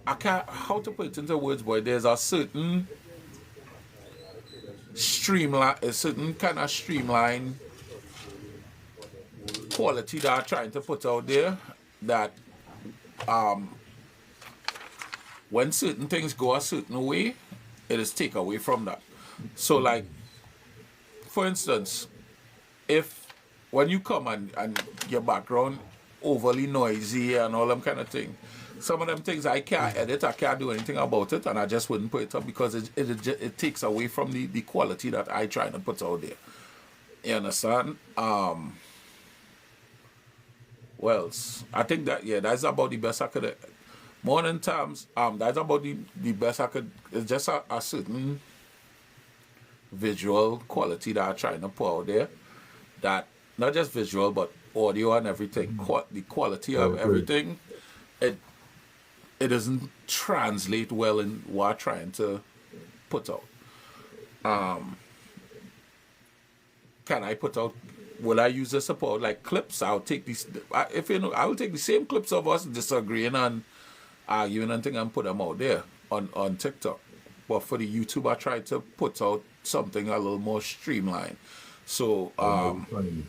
I can't how to put it into words, boy. There's a certain a certain kind of streamline quality that I'm trying to put out there that when certain things go a certain way, it is take away from that. So like for instance, if when you come and your background overly noisy and all them kind of thing, some of them things I can't edit, I can't do anything about it, and I just wouldn't put it up because it takes away from the quality that I try to put out there. You understand? Well, I think that that's about the best I could. Modern times, that's about the best I could. It's just a certain visual quality that I'm trying to put out there. That not just visual but audio and everything. The quality of Okay. everything, it doesn't translate well in what I'm trying to put out. Can I put out? Will I use the support like clips? I'll take these. If you know, I will take the same clips of us disagreeing and arguing and thing and put them out there on TikTok. But for the YouTube, I try to put out something a little more streamlined. So Funny.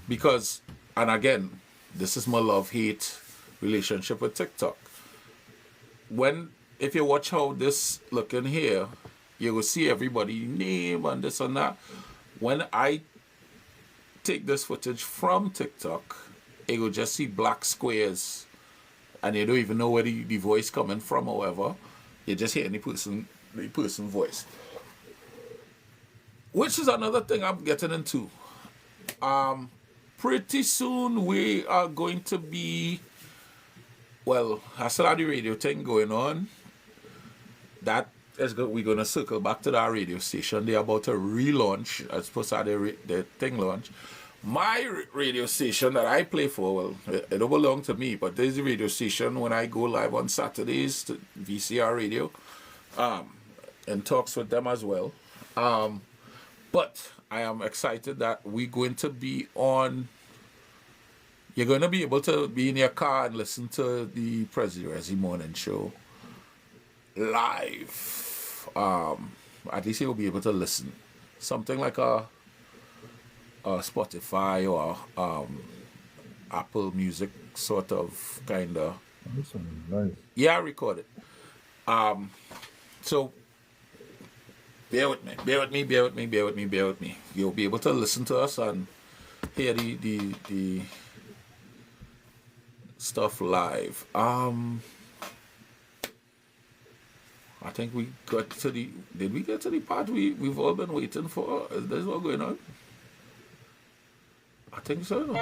because, and again, this is my love-hate relationship with TikTok. If you watch how this looking here, you will see everybody name and this and that. When I take this footage from TikTok, you will just see black squares and you don't even know where the voice coming from or whatever. You just hear the person voice. Which is another thing I'm getting into. Pretty soon we are going to be, well, I still have the radio thing going on. That is good. We're gonna circle back to that radio station. They're about to relaunch, as supposed to have the thing launch. My radio station that I play for, well, it don't belong to me, but there's a radio station when I go live on Saturdays to VCR Radio, and talks with them as well. But I am excited that we're going to be on. You're going to be able to be in your car and listen to the Prezi Morning Show live. At least you'll be able to listen. Something like a Spotify or Apple Music sort of kind of. Awesome. Nice. Yeah, I record it. So bear with me. You'll be able to listen to us and hear the stuff live. I think we got to did we get to the part we've all been waiting for? Is this what going on? I think so.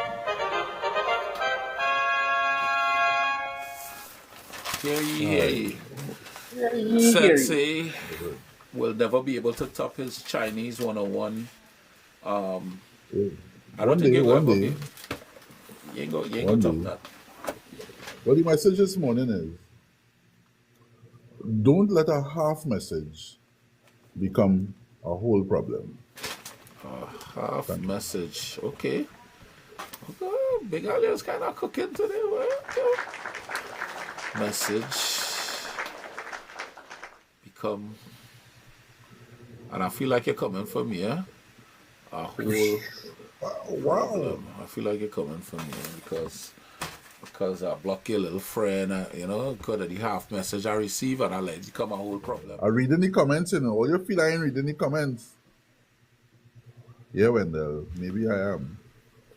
Hear ye. Sensei will never be able to top his Chinese 101. I don't One think day, you'll one ever day. be. You ain't One gonna top day. that. Well, the message this morning is don't let a half message become a whole problem. Half message. Okay. Big Ali is kind of cooking today. Message become, and I feel like you're coming for me, a whole Wow. I feel like you're coming for me because I block your little friend, because of the half message I receive, and I let it become a whole problem. I read in the comments, all you feel like reading the comments. Yeah, Wendell, maybe I am.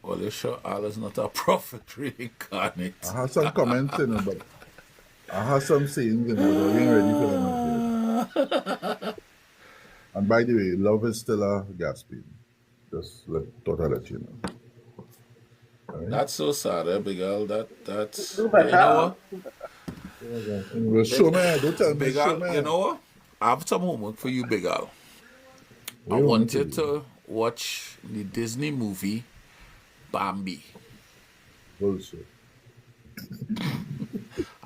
Well, you sure Allah's not a prophet reincarnate. I have some comments, but I have some sayings, but I ain't ready for them yet. And by the way, love is still a gasping. Thought I'd let you know. That's so sad, Big Al. That's Do you better. know Well, show me, don't tell what? me, Big show Al, me. you know what? I have some homework for you, Big Al. What I you want you do? to watch the Disney movie Bambi. Bullshit.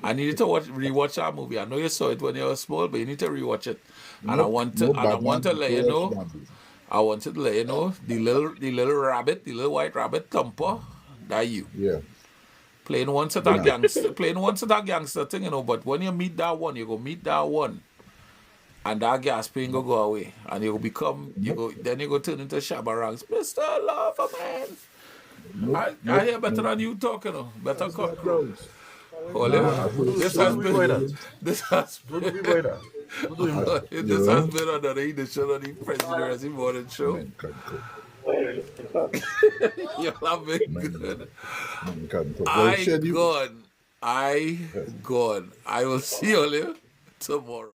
I need you to rewatch that movie. I know you saw it when you were small, but you need to rewatch it. And I Nope, want to no and I want to Batman, let you don't know. watch Bambi. I wanted to let you know the little rabbit, the little white rabbit Thumper, that you. Yeah. Playing once at that gangster thing, you know, but when you meet that one, you go meet that one. And that gas pain go away. And you become then you go turn into Shabba Ranks. Mr. Lover Man. I hear better than you talking, you know. Better cut crew. This has been this has been another edition of the Presidency Morning Show. Man can't cook. Y'all have been good. Man can't cook. Well, Shed, you- I gone. I will see you all tomorrow.